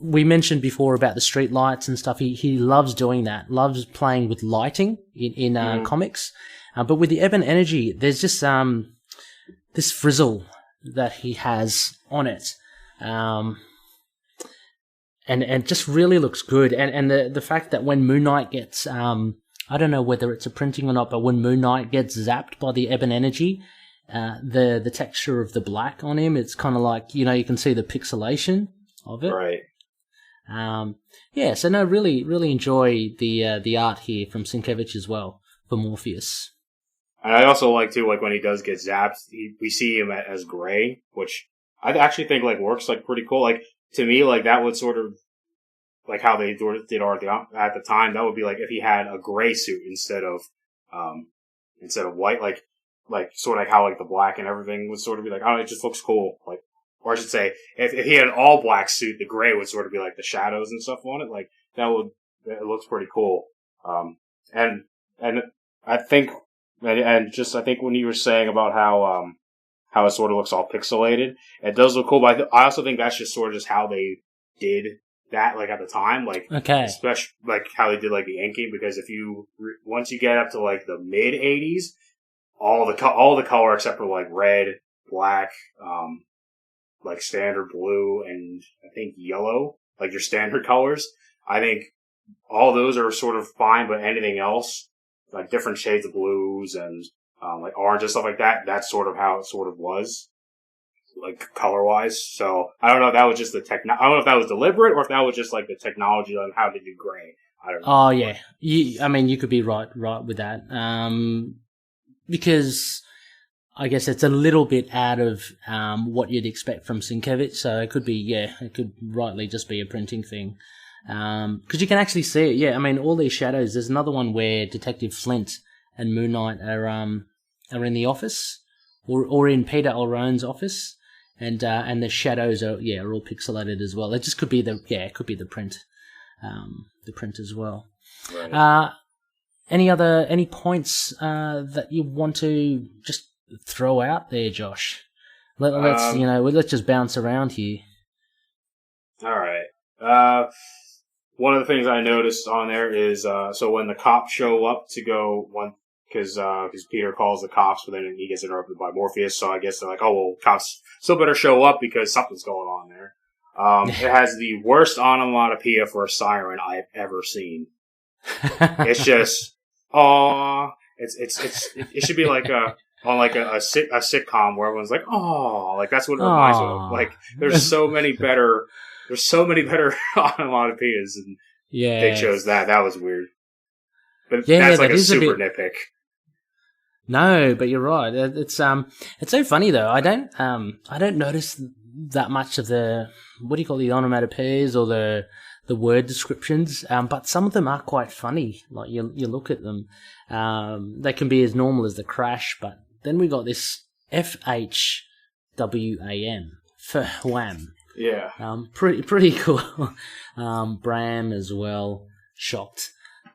we mentioned before about the street lights and stuff. He loves doing that, loves playing with lighting in comics. But with the ebon energy, there's just this frizzle that he has on it. And it just really looks good. And the fact that when Moon Knight gets, I don't know whether it's a printing or not, but when Moon Knight gets zapped by the ebon energy, the texture of the black on him, it's kind of like, you can see the pixelation of it. Right. So no, really enjoy the art here from Sienkiewicz as well for Morpheus. And I also like too, when he does get zapped, we see him as gray, which I actually think works pretty cool. To me, that would sort of how they did art at the time. That would be if he had a gray suit instead of white, sort of how the black and everything would sort of be it just looks cool. Or I should say, if he had an all black suit, the gray would sort of be the shadows and stuff on it. It looks pretty cool. And I think, I think when you were saying about how it sort of looks all pixelated, it does look cool, but I also think that's just sort of how they did that, at the time. Okay. Especially, how they did, the inking, because once you get up to, the mid-'80s, all the color except for, red, black, standard blue, and I think yellow, your standard colors, I think all those are sort of fine, but anything else, different shades of blues and orange and stuff like that, that's sort of how it sort of was, color-wise. So, I don't know if that was just I don't know if that was deliberate, or if that was just, the technology on how to do gray. I don't know. Oh, yeah. You could be right with that. Because I guess it's a little bit out of what you'd expect from Sienkiewicz, so it could be, it could rightly just be a printing thing. Because you can actually see it, all these shadows. There's another one where Detective Flint and Moon Knight are in the office, or in Peter Alraune's office, and the shadows are all pixelated as well. It just could be it could be the print as well. Right. Any points that you want to just throw out there, Josh? Let's just bounce around here. All right. One of the things I noticed on there is so when the cops show up to go because Peter calls the cops, but then he gets interrupted by Morpheus. So I guess they're cops still better show up because something's going on there. It has the worst onomatopoeia for a siren I've ever seen. It's just, it should be on a sitcom where everyone's that's what it reminds me of. There's so many better onomatopoeias, and they chose that. That was weird. But that's a super nitpick. No, but you're right. It's so funny though. I don't notice that much of the, what do you call the onomatopoeias or the word descriptions, but some of them are quite funny. You look at them, they can be as normal as the crash, but then we got this FHWAM, FWAM. Yeah. Pretty cool. Bram as well. Shocked.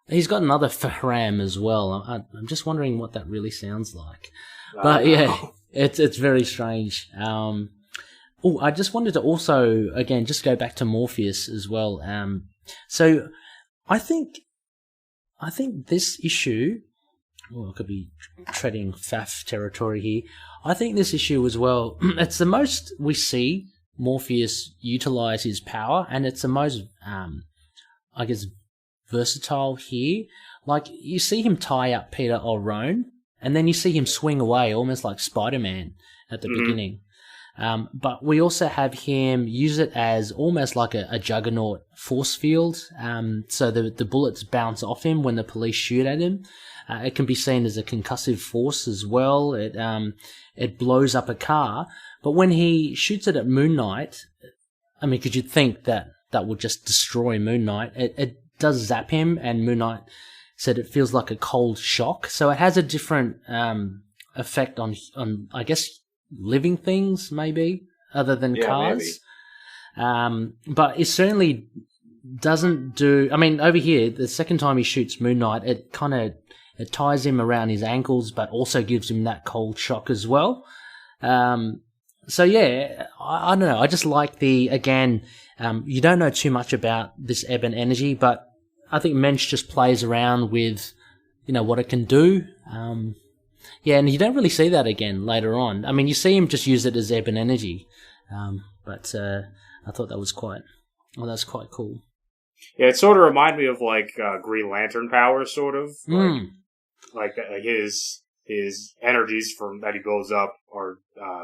He's got another FHWAM as well. I'm just wondering what that really sounds like. But it's very strange. I just wanted to also, again, just go back to Morpheus as well. So I think this issue, I could be treading faff territory here. I think this issue as well, it's the most we see Morpheus utilize his power, and it's the most, versatile here. Like, you see him tie up Peter Alraune, and then you see him swing away almost like Spider-Man at the beginning. But we also have him use it as almost like a juggernaut force field. So the bullets bounce off him when the police shoot at him. It can be seen as a concussive force as well. It blows up a car. But when he shoots it at Moon Knight, I mean, could you think that would just destroy Moon Knight? It does zap him, and Moon Knight said it feels like a cold shock. So it has a different effect on I guess, living things, maybe, other than cars. But it certainly doesn't do... I mean, over here, the second time he shoots Moon Knight, it ties him around his ankles, but also gives him that cold shock as well. So yeah, I don't know. I just like again, you don't know too much about this Ebon energy, but I think Moench just plays around with, what it can do. Yeah, and you don't really see that again later on. I mean, you see him just use it as Ebon energy. But I thought that was quite cool. Yeah, it sort of reminded me of like Green Lantern powers, sort of. Like his energies from that he builds up are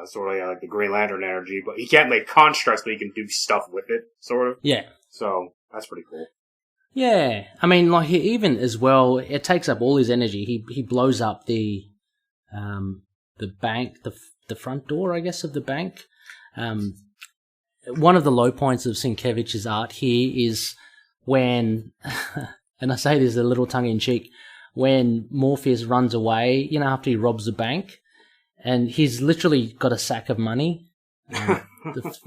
sort of like the Green Lantern energy, but he can't make constructs, but he can do stuff with it, sort of. Yeah. So that's pretty cool. Yeah, I mean, like even as well, it takes up all his energy. He blows up the bank, the front door, I guess, of the bank. One of the low points of Sienkiewicz's art here is when, and I say this a little tongue in cheek, when Morpheus runs away, after he robs the bank, and he's literally got a sack of money. The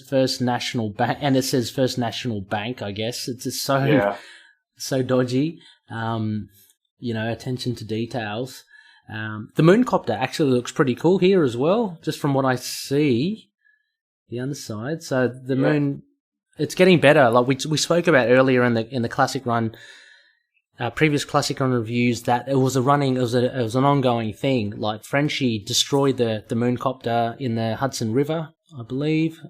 first national bank, and it says First National Bank, I guess. It's just so dodgy. Attention to details. The mooncopter actually looks pretty cool here as well, just from what I see. The underside. So the moon, it's getting better. Like we spoke about earlier in the classic run, previous classic run reviews, that it was an ongoing thing. Like Frenchie destroyed the mooncopter in the Hudson River, I believe.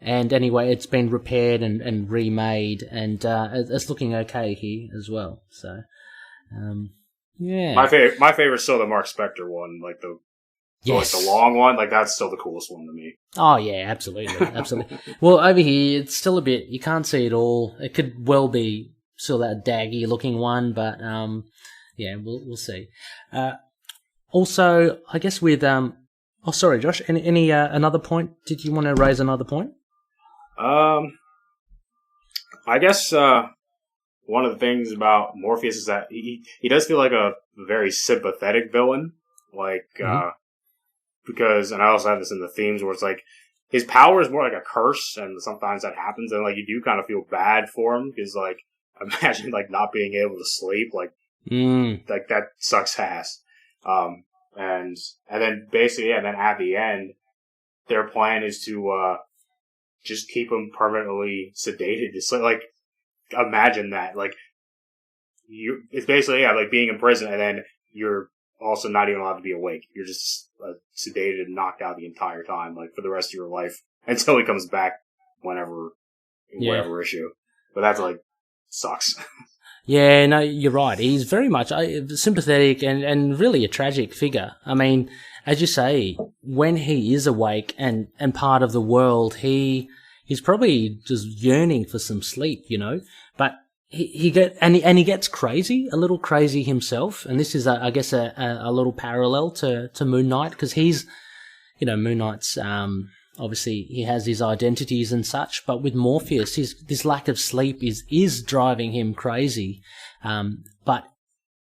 And anyway, it's been repaired and remade, and it's looking okay here as well. So, yeah. My favorite's still the Mark Spector one, like the long one. Like that's still the coolest one to me. Oh yeah, absolutely. Well, over here it's still a bit, you can't see it all. It could well be still that daggy looking one, but we'll see. Also, I guess with oh, sorry, Josh. Any another point? Did you want to raise another point? I guess one of the things about Morpheus is that he does feel like a very sympathetic villain, like because, and I also have this in the themes where it's like his power is more like a curse, and sometimes that happens, and like you do kind of feel bad for him because like imagine like not being able to sleep, like that sucks ass. And then basically, and then at the end, their plan is to just keep him permanently sedated. Just like imagine that, like it's basically like being in prison, and then you're also not even allowed to be awake. You're just sedated and knocked out the entire time, like for the rest of your life until he comes back whatever issue. But that's like sucks. Yeah, no, you're right. He's very much sympathetic and really a tragic figure. I mean, as you say, when he is awake and part of the world, he's probably just yearning for some sleep, But he gets crazy, a little crazy himself. And this is, I guess, a little parallel to Moon Knight, because he's, Moon Knight's, obviously he has his identities and such, but with Morpheus, this lack of sleep is driving him crazy. But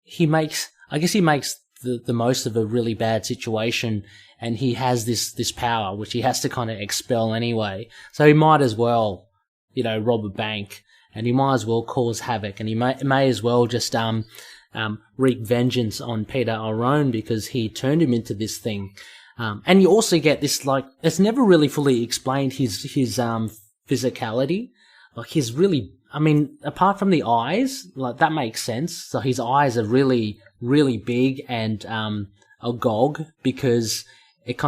he makes the most of a really bad situation, and he has this power which he has to kind of expel anyway. So he might as well, rob a bank, and he might as well cause havoc, and he may as well just wreak vengeance on Peter Alraune because he turned him into this thing. And you also get this, like, it's never really fully explained his physicality. Like, he's really, I mean, apart from the eyes, like, that makes sense. So his eyes are really, really big and agog, because it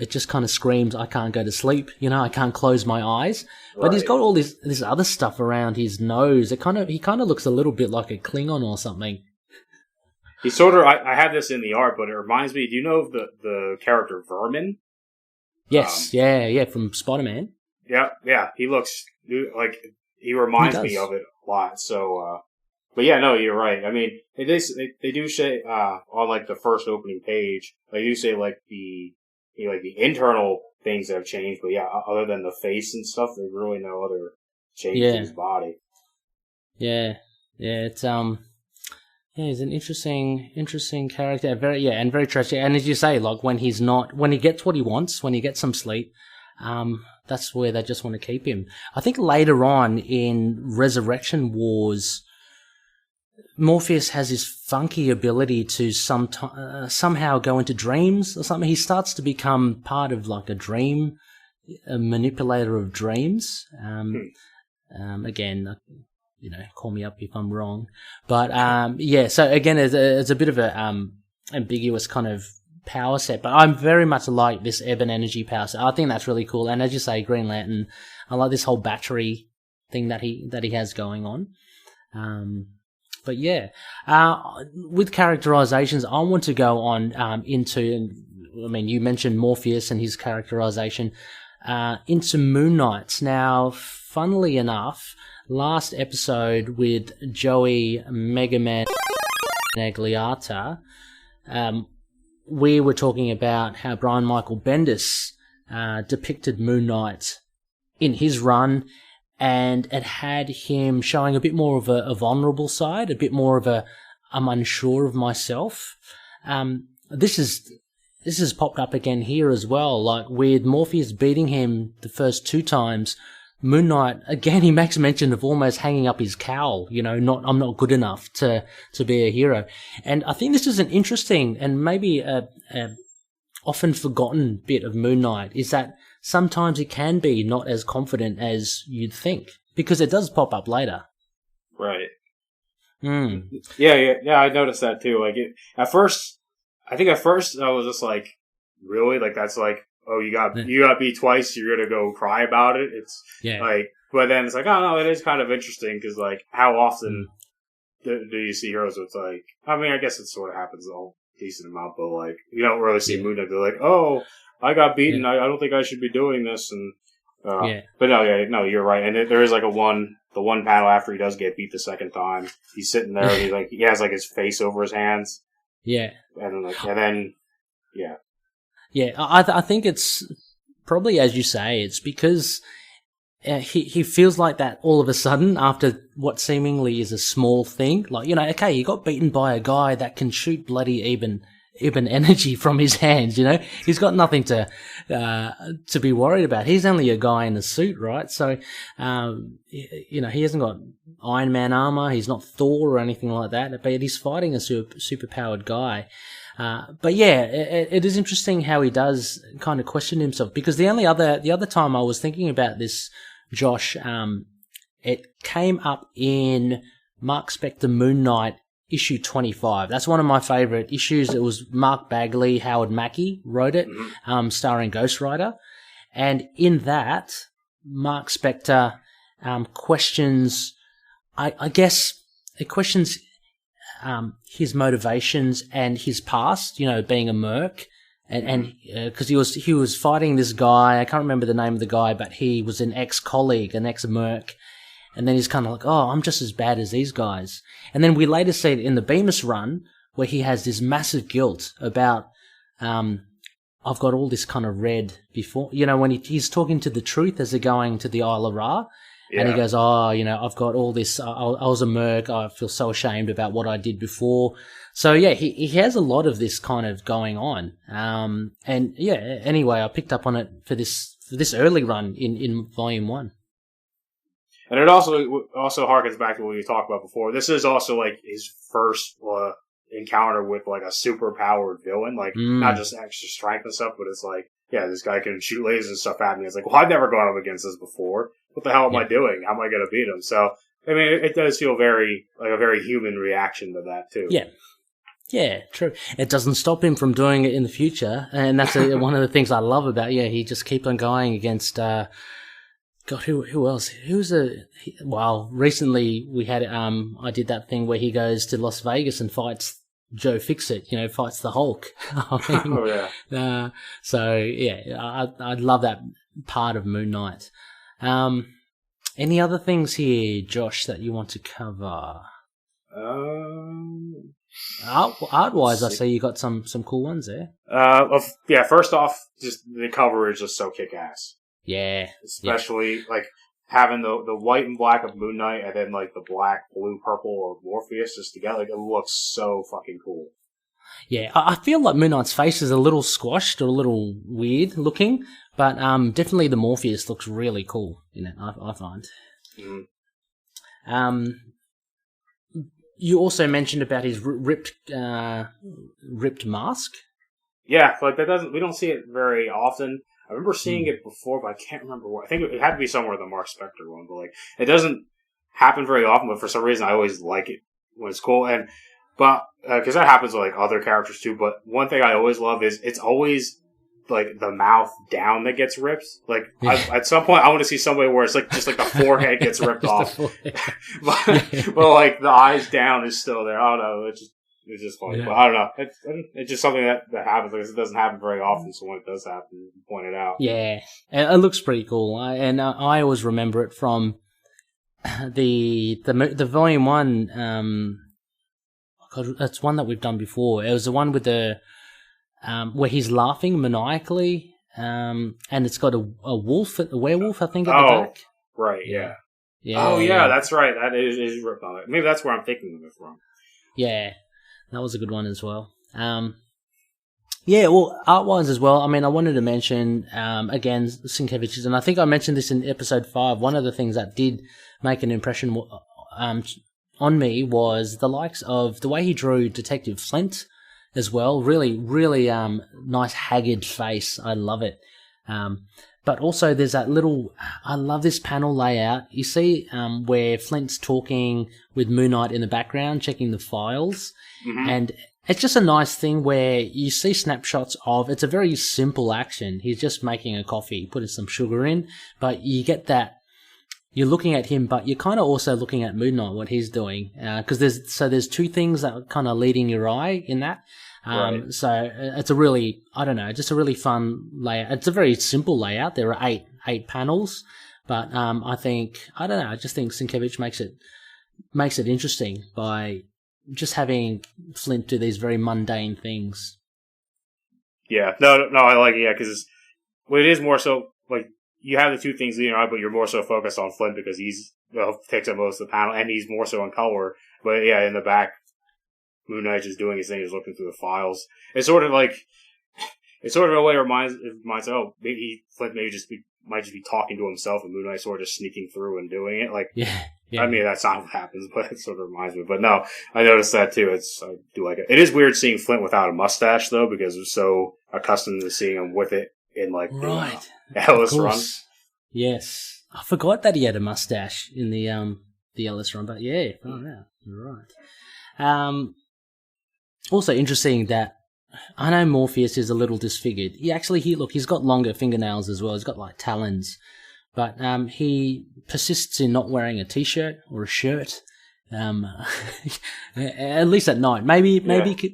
it just kind of screams, I can't go to sleep, I can't close my eyes. But he's got all this other stuff around his nose. He kind of looks a little bit like a Klingon or something. He sort of, I have this in the art, but it reminds me, do you know of the character Vermin? Yes, yeah, from Spider-Man. Yeah, he looks like, he reminds me of it a lot, so, but yeah, no, you're right. I mean, they do say, on like the first opening page, they do say like the internal things that have changed, but yeah, other than the face and stuff, there's really no other change to his body. Yeah, it's, he's an interesting character. And very tragic. And as you say, like when he gets what he wants, when he gets some sleep, that's where they just want to keep him. I think later on in Resurrection Wars, Morpheus has this funky ability to somehow go into dreams or something. He starts to become part of like a manipulator of dreams. Again, call me up if I'm wrong. But so again, it's a bit of a ambiguous kind of power set. But I'm very much like this Ebon Energy power set. I think that's really cool. And as you say, Green Lantern, I like this whole battery thing that he has going on. But yeah, with characterizations, I want to go on into, you mentioned Morpheus and his characterization, into Moon Knights. Now, funnily enough, last episode with Joey Megaman Nagliata, we were talking about how Brian Michael Bendis depicted Moon Knight in his run, and it had him showing a bit more of a vulnerable side, a bit more of I'm unsure of myself. This has popped up again here as well, like with Morpheus beating him the first 2 times. Moon Knight, again, he makes mention of almost hanging up his cowl, I'm not good enough to be a hero. And I think this is an interesting and maybe a often forgotten bit of Moon Knight, is that sometimes he can be not as confident as you'd think, because it does pop up later. Right. Mm. Yeah, I noticed that too. Like, at first I was just like, really? Like, that's like, oh, you got beat twice, you're gonna go cry about it? It's like, but then it's like, oh no, it is kind of interesting, because like, how often do you see heroes with like, I guess it sort of happens a decent amount, but like, you don't really see Moon Knight. They're like, oh, I got beaten, I don't think I should be doing this, and but no, you're right. And there is like the one panel after he does get beat the second time, he's sitting there and he has like his face over his hands. Yeah. Yeah, I think it's probably, as you say, it's because he feels like that all of a sudden after what seemingly is a small thing. Like, okay, you got beaten by a guy that can shoot bloody Ebon energy from his hands, He's got nothing to be worried about. He's only a guy in a suit, right? So, he hasn't got Iron Man armor. He's not Thor or anything like that, but he's fighting a super-powered guy. But yeah, it is interesting how he does kind of question himself, because the other time I was thinking about this, Josh, it came up in Mark Spector Moon Knight issue 25. That's one of my favorite issues. It was Mark Bagley, Howard Mackie wrote it, starring Ghost Rider. And in that, Mark Spector questions, I guess it questions his motivations and his past, being a merc, and because he was fighting this guy, I can't remember the name of the guy, but he was an ex-colleague, an ex-merc, and then he's kind of like, oh, I'm just as bad as these guys. And then we later see it in the Bemis run, where he has this massive guilt about, I've got all this kind of red before, when he's talking to the Truth as they're going to the Isle of Ra. And he goes, I've got all this, I was a merc, I feel so ashamed about what I did before. So yeah, he has a lot of this kind of going on. And yeah, anyway, I picked up on it for this early run in Volume 1. And it also harkens back to what we talked about before. This is also like his first encounter with like a super powered villain, like not just extra strength and stuff, but it's like, yeah, this guy can shoot lasers and stuff at me. It's like, well, I've never gone up against this before. What the hell am I doing? How am I going to beat him? So, I mean, it does feel very, like a very human reaction to that too. Yeah. Yeah, true. It doesn't stop him from doing it in the future, and that's one of the things I love about. Yeah, he just keeps on going against. God, who else? Well, recently we had I did that thing where he goes to Las Vegas and fights Joe Fixit. Fights the Hulk. Oh yeah. So yeah, I love that part of Moon Knight. Any other things here, Josh, that you want to cover? Art-wise, I see you got some cool ones there. Yeah, first off, just the cover is just so kick-ass. Yeah. Especially, like, having the white and black of Moon Knight and then, like, the black, blue, purple of Morpheus just together. Like, it looks so fucking cool. Yeah, I feel like Moon Knight's face is a little squashed or a little weird looking, but definitely the Morpheus looks really cool, I find. Mm-hmm. You also mentioned about his ripped mask. Yeah, like we don't see it very often. I remember seeing it before, but I can't remember where. I think it had to be somewhere in the Mark Spector one, but like it doesn't happen very often. But for some reason, I always like it when it's cool. But because that happens with like other characters too. But one thing I always love is it's always like the mouth down that gets ripped. Like at some point, I want to see somebody where it's like just like the forehead gets ripped off, but like the eyes down is still there. I don't know. It's just funny, but I don't know. It's just something that happens. Like, it doesn't happen very often, so when it does happen, you point it out. Yeah, it looks pretty cool. I always remember it from the Volume 1. It's one that we've done before. It was the one with the where he's laughing maniacally, and it's got a werewolf, I think, at the back. Right, yeah. Yeah. Yeah, that's right. That is ripped on it. Maybe that's where I'm thinking of it from. Yeah. That was a good one as well. Yeah, well, art-wise as well, I mean, I wanted to mention, again, Sienkiewicz, and I think I mentioned this in episode 5, one of the things that did make an impression on me was the likes of the way he drew Detective Flint as well. Really, really nice haggard face. I love it. But also there's that I love this panel layout. You see where Flint's talking with Moon Knight in the background, checking the files. Mm-hmm. And it's just a nice thing where you see snapshots of, it's a very simple action. He's just making a coffee, putting some sugar in, but you get that, you're looking at him, but you're kind of also looking at Moon Knight, what he's doing. Because there's two things that are kind of leading your eye in that. Right. So it's a really, I don't know, just a really fun layout. It's a very simple layout. There are eight panels, but I just think Sienkiewicz makes it interesting by just having Flint do these very mundane things. Yeah, no, I like it, yeah, because it is more so, like, you have the two things leading on, but you're more so focused on Flint because he's takes up most of the panel, and he's more so in color. But yeah, in the back, Moon Knight just doing his thing, he's looking through the files. It's sort of a way reminds maybe Flint might just be talking to himself, and Moon Knight sort of just sneaking through and doing it. Like, yeah. I mean, that's not what happens, but it sort of reminds me. But no, I noticed that too. I do like it. It is weird seeing Flint without a mustache though, because we're so accustomed to seeing him with it in like the Ellis run. Yes, I forgot that he had a mustache in the Ellis run, but yeah, you're right. Also interesting that I know Morpheus is a little disfigured. He's got longer fingernails as well. He's got like talons, but he persists in not wearing a t-shirt or a shirt. At least at night. Maybe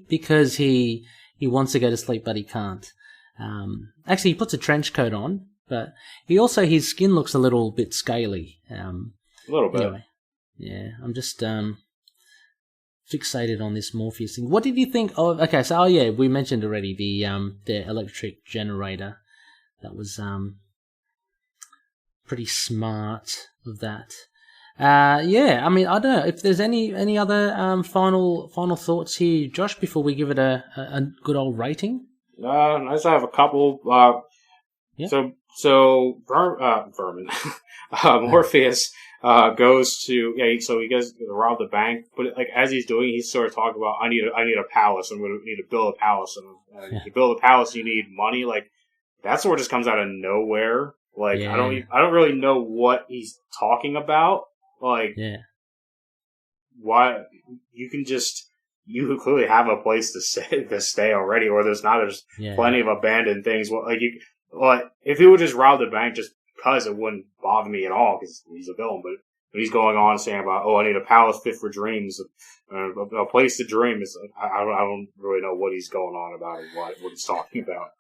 because he wants to go to sleep, but he can't. Actually, he puts a trench coat on, but his skin looks a little bit scaly. A little bit. Anyway, yeah, I'm just fixated on this Morpheus thing. What did you think of? Okay, so we mentioned already the electric generator. That was pretty smart of that. Yeah, I mean, I don't know if there's any other final thoughts here, Josh, before we give it a good old rating. I just have a couple. So Vermin, Morpheus goes to so he goes to rob the bank, but like as he's doing, he's sort of talking about I need a palace. I'm going to need to build a palace, and to build a palace, you need money. Like that sort of just comes out of nowhere. Like I don't really know what he's talking about. Like why you can just you clearly have a place to stay already, or there's plenty of abandoned things. If he would just rob the bank just because, it wouldn't bother me at all, because he's a villain, but he's going on saying about, I need a palace fit for dreams, a place to dream. I don't really know what he's going on about, what he's talking about.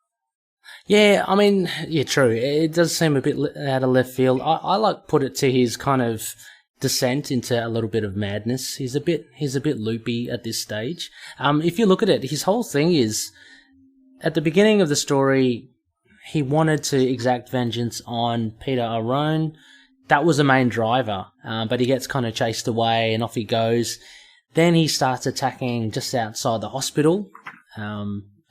Yeah, I mean, yeah, true. It does seem a bit out of left field. I put it to his kind of descent into a little bit of madness. He's a bit loopy at this stage. If you look at it, his whole thing is, at the beginning of the story, he wanted to exact vengeance on Peter Alraune. That was the main driver, but he gets kind of chased away and off he goes. Then he starts attacking just outside the hospital,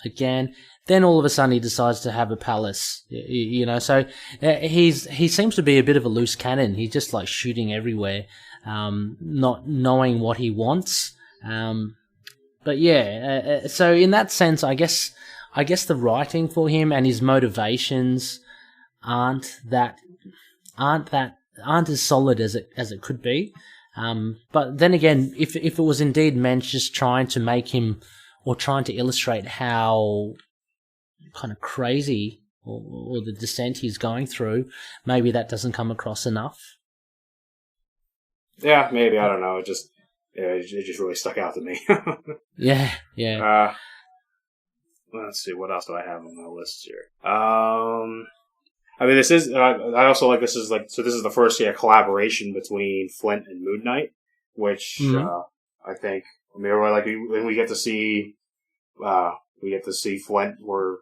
again. Then all of a sudden he decides to have a palace, so he seems to be a bit of a loose cannon. He's just like shooting everywhere, not knowing what he wants. But yeah, so in that sense, I guess the writing for him and his motivations aren't as solid as it could be. But then again, if it was indeed Moench just trying to make him, or trying to illustrate how kind of crazy or the descent he's going through, maybe that doesn't come across enough. Yeah, maybe, I don't know. It just really stuck out to me. Yeah. Let's see, what else do I have on my list here? I mean, this is, I also like, this is the first collaboration between Flint and Moon Knight, which, I think, when we get to see Flint, we're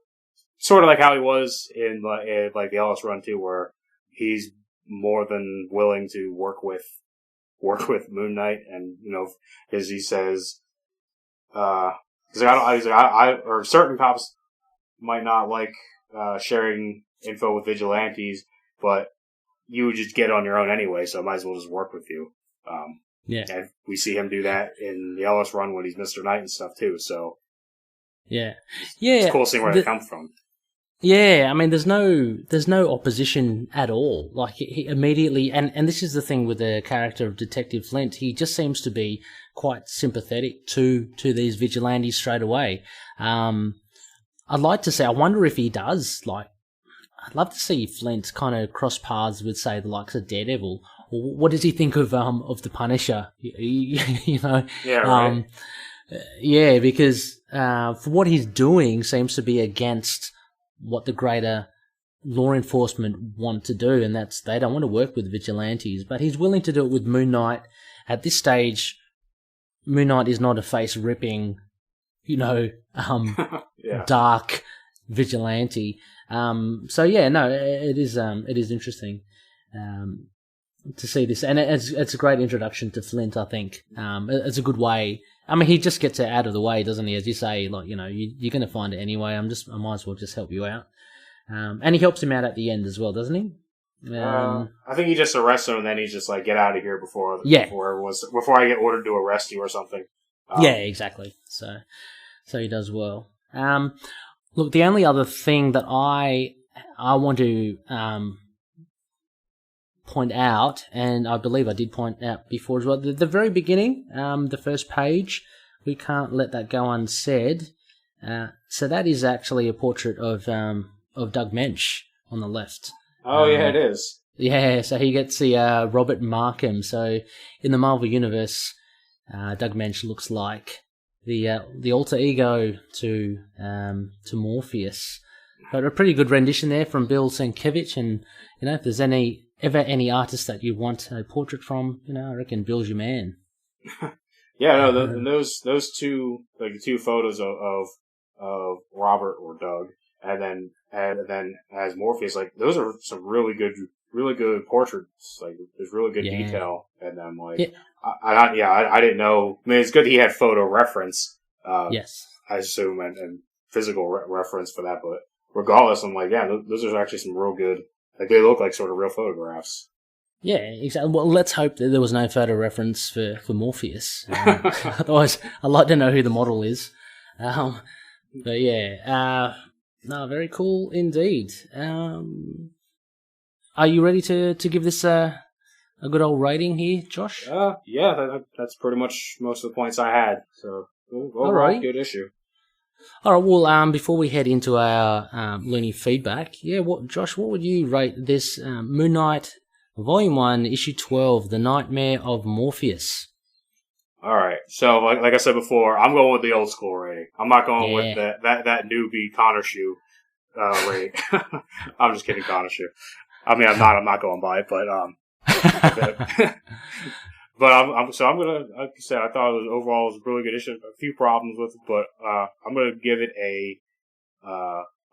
sort of like how he was in the Ellis run too, where he's more than willing to work with Moon Knight, and, as he says, or certain cops might not like, sharing info with vigilantes, but you would just get on your own anyway, so I might as well just work with you. And we see him do that in the Ellis run when he's Mr. Knight and stuff too, so. It's cool seeing where they come from. Yeah, I mean, there's no opposition at all. Like, he immediately, and this is the thing with the character of Detective Flint, he just seems to be quite sympathetic to these vigilantes straight away. I'd like to say, I wonder if he does, I'd love to see Flint kind of cross paths with, say, the likes of Daredevil. Or what does he think of the Punisher? Yeah, right. Yeah, because for what he's doing seems to be against what the greater law enforcement want to do, and that's, they don't want to work with vigilantes, but he's willing to do it with Moon Knight. At this stage, Moon Knight is not a face-ripping, dark vigilante. So yeah, no, it is interesting to see this, and it's a great introduction to Flint, I think. It's a good way. I mean, he just gets it out of the way, doesn't he? As you say, you're going to find it anyway. I might as well just help you out. And he helps him out at the end as well, doesn't he? I think he just arrests him, and then he's just like, get out of here before I get ordered to arrest you or something. Yeah, exactly. So he does well. Look, the only other thing that I want to point out, and I believe I did point out before as well, the very beginning, the first page, we can't let that go unsaid. So that is actually a portrait of Doug Moench on the left. Oh, yeah, it is. Yeah, so he gets the Robert Markham. So in the Marvel Universe, Doug Moench looks like the alter ego to Morpheus. But a pretty good rendition there from Bill Sienkiewicz, and if there's ever any artist that you want a portrait from, I reckon Bill's your man. Yeah, no, those two, like the two photos of Robert or Doug, and then as Morpheus, like those are some really good portraits. Like there's really good detail in them. Like I didn't know. I mean, it's good he had photo reference. Yes, I assume, and physical reference for that. But regardless, I'm like, yeah, those are actually some real good. Like they look like sort of real photographs. Yeah, exactly. Well, let's hope that there was no photo reference for Morpheus. Otherwise, I'd like to know who the model is. But yeah, no, very cool indeed. Are you ready to give this a good old rating here, Josh? Yeah, that's pretty much most of the points I had. So Overall, All right. good issue. All right. Well, before we head into our Loony feedback, Josh, what would you rate this Moon Knight Volume 1, Issue 12, The Nightmare of Morpheus? All right. So, like I said before, I'm going with the old school Ray. I'm not going with that newbie Connor shoe Ray. I'm just kidding, Connor shoe. I mean, I'm not going by it, but but I'm gonna, like I said, I thought it was overall a really good issue. A few problems with it, but I'm gonna give it a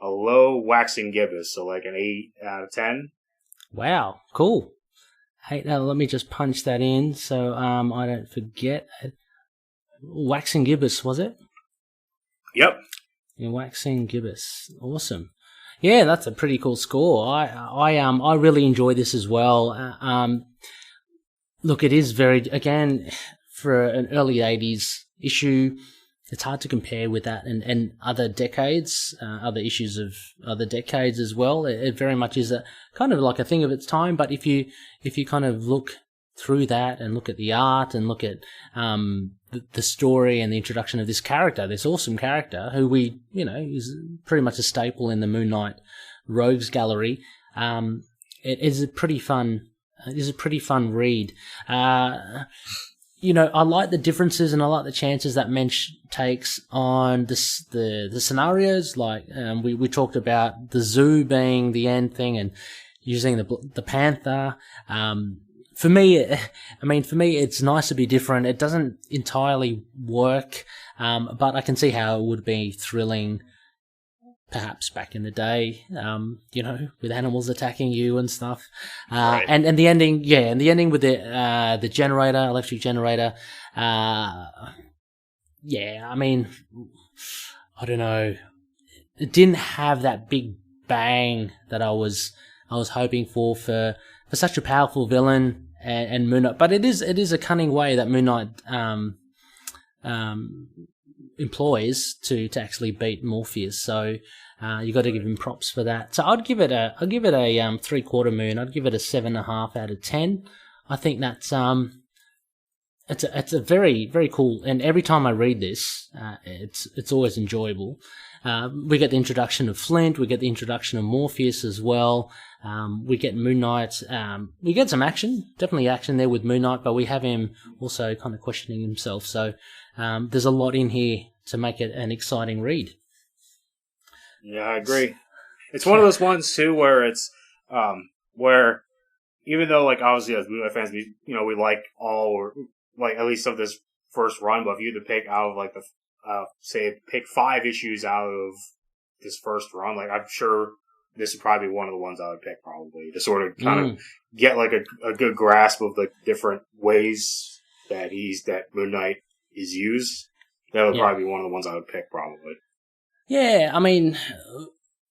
low waxing gibbous, so like an 8 out of 10. Wow, cool. Hey, now let me just punch that in so I don't forget. Waxing gibbous, was it? Yep. Yeah, waxing gibbous, awesome. Yeah, that's a pretty cool score. I really enjoy this as well. Look, it is very, again, for an early 80s issue, it's hard to compare with that and other decades, other issues of other decades as well. It very much is a kind of like a thing of its time, but if you kind of look through that and look at the art and look at the story and the introduction of this character, this awesome character who is pretty much a staple in the Moon Knight Rogues Gallery, it is a pretty fun read. I like the differences and I like the chances that Moench takes on the scenarios. Like we talked about the zoo being the end thing and using the panther. For me, it's nice to be different. It doesn't entirely work, but I can see how it would be thrilling, perhaps back in the day, with animals attacking you and stuff. Right. And the ending, and the ending with the generator, electric generator. I mean, I don't know. It didn't have that big bang that I was hoping for such a powerful villain and Moon Knight. But it is a cunning way that Moon Knight employs to actually beat Morpheus. So you got to give him props for that. So I'd give it a 3/4 moon. I'd give it a 7.5 out of 10. I think that's it's a very, very cool. And every time I read this, it's always enjoyable. We get the introduction of Flint. We get the introduction of Morpheus as well. We get Moon Knight. We get some action, definitely action there with Moon Knight, but we have him also kind of questioning himself. So there's a lot in here to make it an exciting read. Yeah, I agree. It's one of those ones too where it's where even though like obviously as Moon Knight fans, we like all or like at least of this first run, but if you had to pick out of like the pick 5 issues out of this first run, like I'm sure this would probably be one of the ones I would pick probably to sort of kind of get like a good grasp of the different ways that Moon Knight is used. That would probably be one of the ones I would pick probably. Yeah, I mean,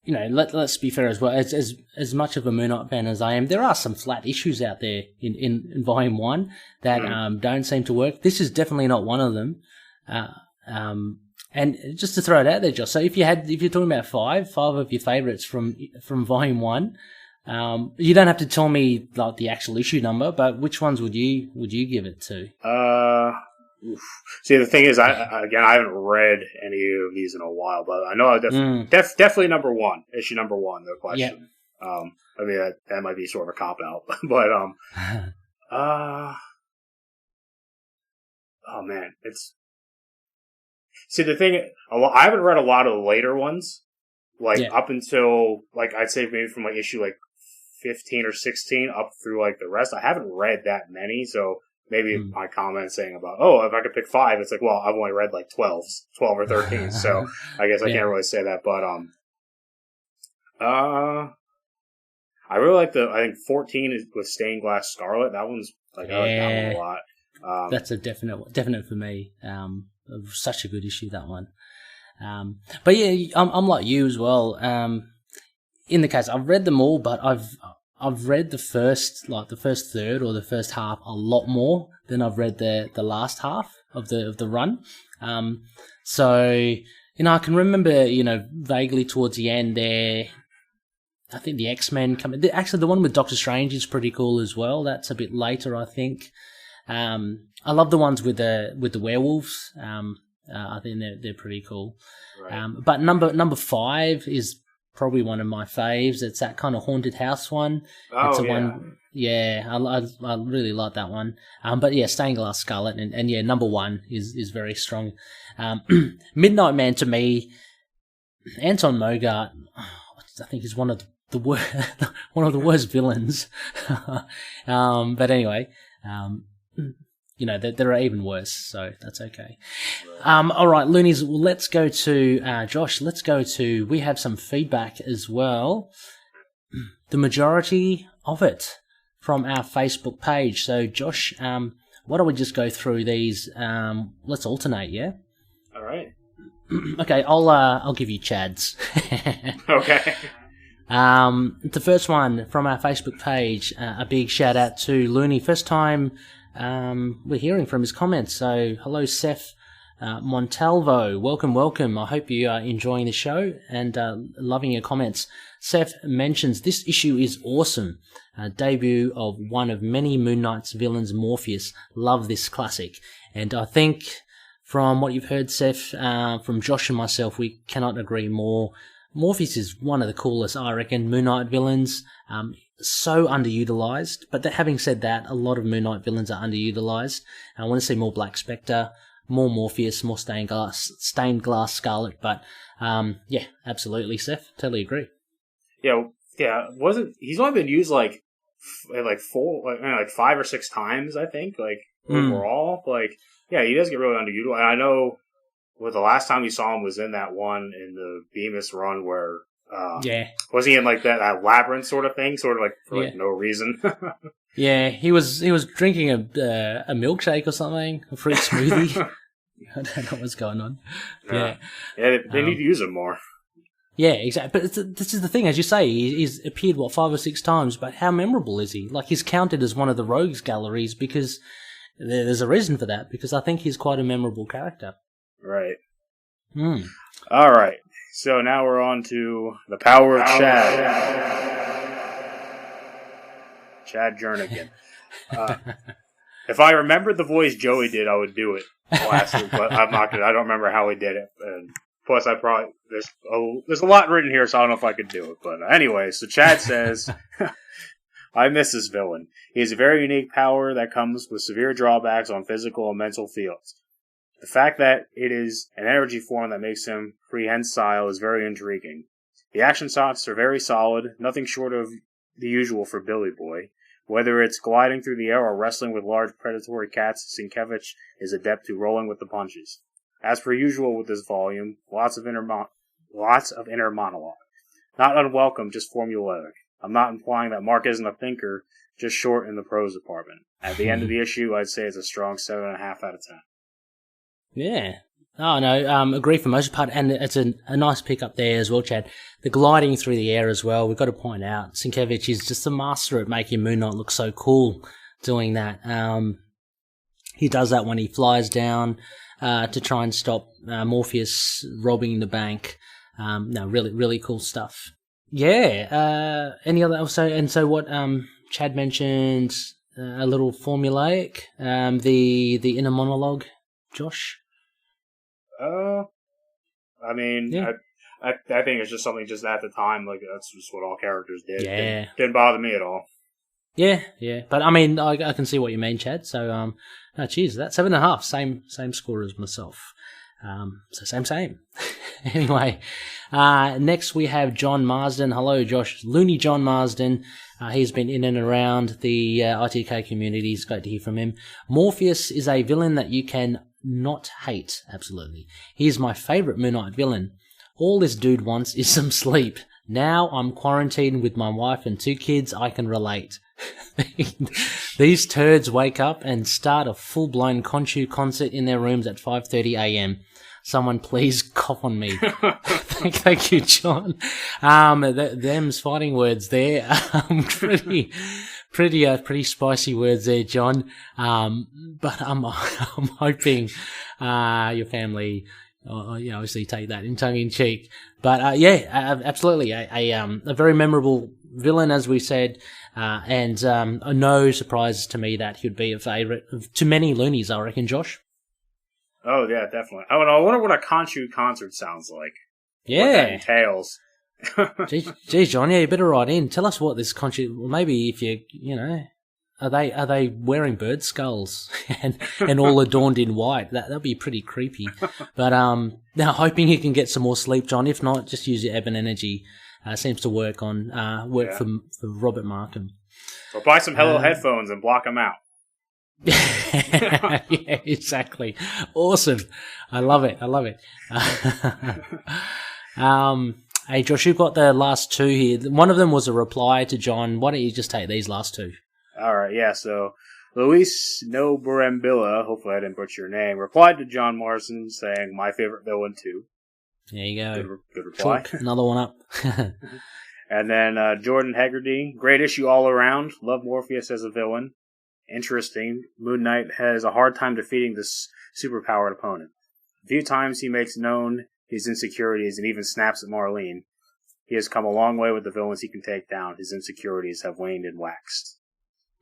let's be fair as well. As much of a Moon Knight fan as I am, there are some flat issues out there in Volume 1 that don't seem to work. This is definitely not one of them. And just to throw it out there, Josh, so if you're talking about five of your favourites from Volume 1, you don't have to tell me like the actual issue number, but which ones would you give it to? See, the thing is, I haven't read any of these in a while, but I know definitely number 1, issue number 1, no question. Yep. I mean, that might be sort of a cop-out, but, oh man, see, the thing, I haven't read a lot of the later ones, up until, I'd say maybe from, issue, 15 or 16 up through, the rest. I haven't read that many, so maybe my comment saying about, if I could pick 5, it's like, well, I've only read, 12 or 13, so I guess I can't really say that, but, I really like I think 14 is with Stained Glass Scarlet. That one's, I like that one a lot. That's a definite for me. Such a good issue, that one. But yeah, I'm like you as well. In the case, I've read them all, but I've read the first third or the first half a lot more than I've read the last half of the run. So I can remember vaguely towards the end there. I think the X-Men come. Actually, the one with Doctor Strange is pretty cool as well. That's a bit later, I think. I love the ones with the werewolves. I think they're pretty cool. Right. But number 5 is probably one of my faves. It's that kind of haunted house one. It's one. Yeah, I really like that one. But yeah, Stained Glass Scarlet and yeah, number 1 is very strong. Midnight Man to me, Anton Mogart, I think is one of the worst villains. But anyway, there are even worse, so that's okay. All right, Loonies, let's go to Josh. We have some feedback as well. The majority of it from our Facebook page. So, Josh, why don't we just go through these? Let's alternate, yeah? All right. Okay, I'll give you Chad's. Okay. The first one from our Facebook page, a big shout out to Loony. First time we're hearing from his comments. So, hello, Seth Montalvo. Welcome. I hope you are enjoying the show and loving your comments. Seth mentions this issue is awesome. Debut of one of many Moon Knight's villains, Morpheus. Love this classic. And I think from what you've heard, Seth, from Josh and myself, we cannot agree more. Morpheus is one of the coolest, I reckon, Moon Knight villains. So underutilized. But having said that, a lot of Moon Knight villains are underutilized. I want to see more Black Spectre, more Morpheus, more Stained Glass Scarlet. But yeah, absolutely, Seth. Totally agree. Yeah. He's only been used like 5 or 6 times, I think, overall. Yeah, he does get really underutilized. And I know the last time we saw him was in that one in the Bemis run where was he in that labyrinth sort of thing, for no reason? Yeah, he was drinking a milkshake or something, a fruit smoothie. I don't know what's going on. Yeah, they need to use him more. Yeah, exactly. But this is the thing, as you say, he's appeared 5 or 6 times. But how memorable is he? He's counted as one of the rogues galleries because there's a reason for that. Because I think he's quite a memorable character. Right. All right. So now we're on to the power of Chad. Chad Jernigan. If I remembered the voice Joey did, I would do it last week, but I'm not gonna. I don't remember how he did it. And plus, there's a lot written here, so I don't know if I could do it. But anyway, so Chad says, I miss this villain. He has a very unique power that comes with severe drawbacks on physical and mental fields. The fact that it is an energy form that makes him prehensile is very intriguing. The action shots are very solid, nothing short of the usual for Billy Boy. Whether it's gliding through the air or wrestling with large predatory cats, Sienkiewicz is adept to rolling with the punches. As per usual with this volume, lots of inner monologue. Not unwelcome, just formulaic. I'm not implying that Mark isn't a thinker, just short in the prose department. At the end of the issue, I'd say it's a strong 7.5 out of 10. Yeah. Oh, no, agree for most part, and it's a nice pick up there as well, Chad. The gliding through the air as well, we've got to point out, Sienkiewicz is just a master at making Moon Knight look so cool doing that. He does that when he flies down to try and stop Morpheus robbing the bank. Really, really cool stuff. Yeah, any other, so what Chad mentioned, a little formulaic, the inner monologue, Josh? I mean, yeah. I think it's just something just at the time, that's just what all characters did. Yeah. Didn't bother me at all. Yeah. But I mean, I can see what you mean, Chad. So, geez, that's 7.5, same score as myself. So same. Anyway, next we have John Marsden. Hello, Josh. Loony John Marsden. He's been in and around the ITK community. It's great to hear from him. Morpheus is a villain that you can not hate, absolutely. He's my favourite Moon Knight villain. All this dude wants is some sleep. Now I'm quarantined with my wife and 2 kids, I can relate. These turds wake up and start a full-blown Khonshu concert in their rooms at 5:30 a.m. Someone please cough on me. Thank you, John. Them's fighting words there. Pretty spicy words there, John. But I'm hoping your family, obviously take that in tongue in cheek. But absolutely, a very memorable villain, as we said, and no surprise to me that he'd be a favourite to many Loonies, I reckon, Josh. Oh, yeah, definitely. Oh, and I wonder what a Khonshu concert sounds like. Yeah. What that entails. Gee, John, yeah, you better write in. Tell us what this Khonshu... Well, maybe if are they wearing bird skulls and all adorned in white? That'd be pretty creepy. But now hoping you can get some more sleep, John. If not, just use your Ebon energy. Seems to work for Robert Markham. Or buy some Hello headphones and block them out. Yeah, exactly. Awesome. I love it. Hey, Josh, you've got the last two here. One of them was a reply to John. Why don't you just take these last two? All right, yeah. So Luis Nobrambilla, hopefully I didn't butcher your name, replied to John Morrison saying, "My favorite villain too." There you go. Good reply. Chalk, another one up. And then Jordan Hegarty, great issue all around. Love Morpheus as a villain. Interesting. Moon Knight has a hard time defeating this superpowered opponent. A few times he makes known his insecurities and even snaps at Marlene. He has come a long way with the villains he can take down. His insecurities have waned and waxed.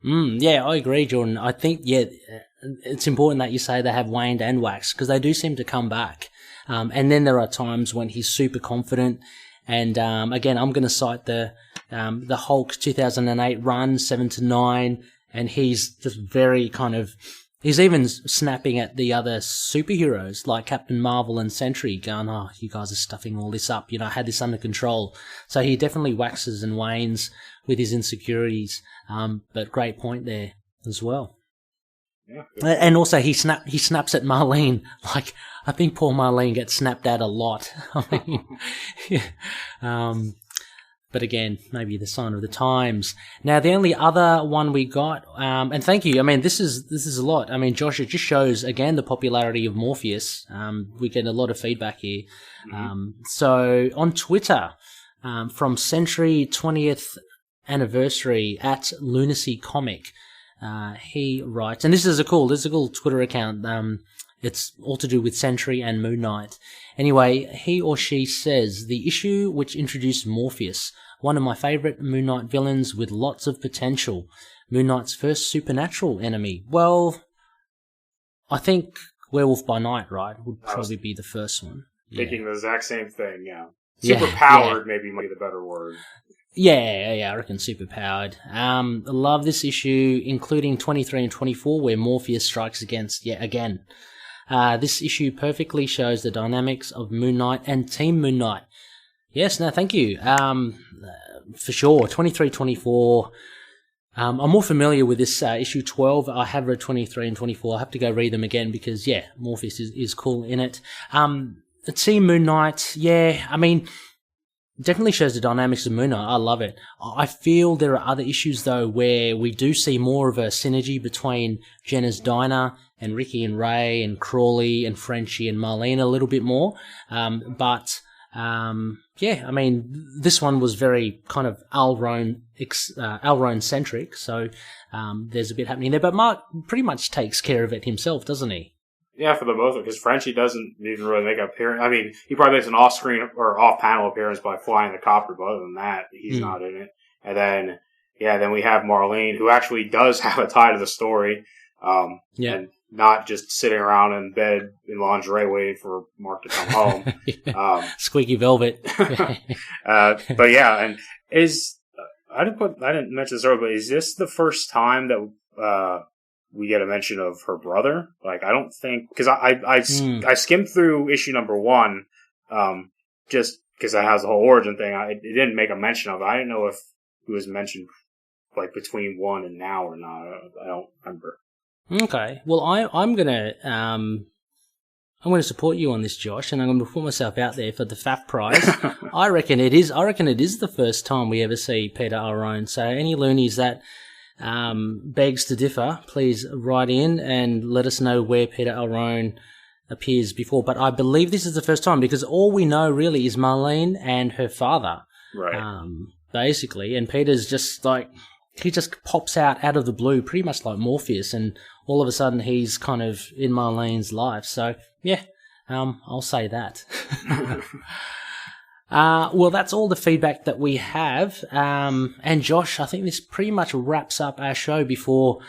Yeah, I agree, Jordan. I think, it's important that you say they have waned and waxed, because they do seem to come back. And then there are times when he's super confident. And again, I'm going to cite the Hulk 2008 run, 7-9, and he's just very kind of... He's even snapping at the other superheroes like Captain Marvel and Sentry, going, "Oh, you guys are stuffing all this up. I had this under control." So he definitely waxes and wanes with his insecurities. But great point there as well. Yeah. And also he snaps at Marlene. Like, I think poor Marlene gets snapped at a lot. I mean, but again, maybe the sign of the times. Now, the only other one we got, and thank you. I mean, this is a lot. I mean, Josh, it just shows again the popularity of Morpheus. We get a lot of feedback here. So on Twitter, from Century 20th Anniversary at Lunacy Comic, he writes, and this is a cool Twitter account. It's all to do with Sentry and Moon Knight. Anyway, he or she says, "The issue which introduced Morpheus, one of my favourite Moon Knight villains with lots of potential. Moon Knight's first supernatural enemy." Well, I think Werewolf by Night, right, would probably be the first one. Thinking the exact same thing, yeah. Superpowered maybe might be the better word. Yeah, I reckon superpowered. I love this issue, including 23 and 24, where Morpheus strikes against yet again. This issue perfectly shows the dynamics of Moon Knight and Team Moon Knight. Yes, no, thank you. For sure, 23, 24. I'm more familiar with this issue 12. I have read 23 and 24. I have to go read them again because, Morpheus is cool in it. Team Moon Knight, I mean, definitely shows the dynamics of Moon Knight. I love it. I feel there are other issues, though, where we do see more of a synergy between Jenna's Diner and Ricky and Ray and Crawley and Frenchie and Marlene a little bit more. I mean, this one was very kind of Alraune-centric, so there's a bit happening there. But Mark pretty much takes care of it himself, doesn't he? Yeah, for the most of it, because Frenchie doesn't even really make an appearance. I mean, he probably makes an off-screen or off-panel appearance by flying the copter, but other than that, he's not in it. And then, then we have Marlene, who actually does have a tie to the story, and not just sitting around in bed in lingerie waiting for Mark to come home. Squeaky velvet. But yeah, and I didn't mention this earlier, but is this the first time that we get a mention of her brother? Like, I don't think, because I skimmed through issue number 1, just because it has the whole origin thing. It didn't make a mention of it. I didn't know if it was mentioned like between 1 and now or not. I don't remember. Okay, well, I'm gonna support you on this, Josh, and I'm gonna put myself out there for the FAF prize. I reckon it is the first time we ever see Peter Alraune. So any loonies that begs to differ, please write in and let us know where Peter Alraune appears before. But I believe this is the first time, because all we know really is Marlene and her father. Right. Basically, and Peter's just like, he just pops out of the blue, pretty much like Morpheus, and all of a sudden he's kind of in Marlene's life. So, I'll say that. Well, that's all the feedback that we have. And Josh, I think this pretty much wraps up our show before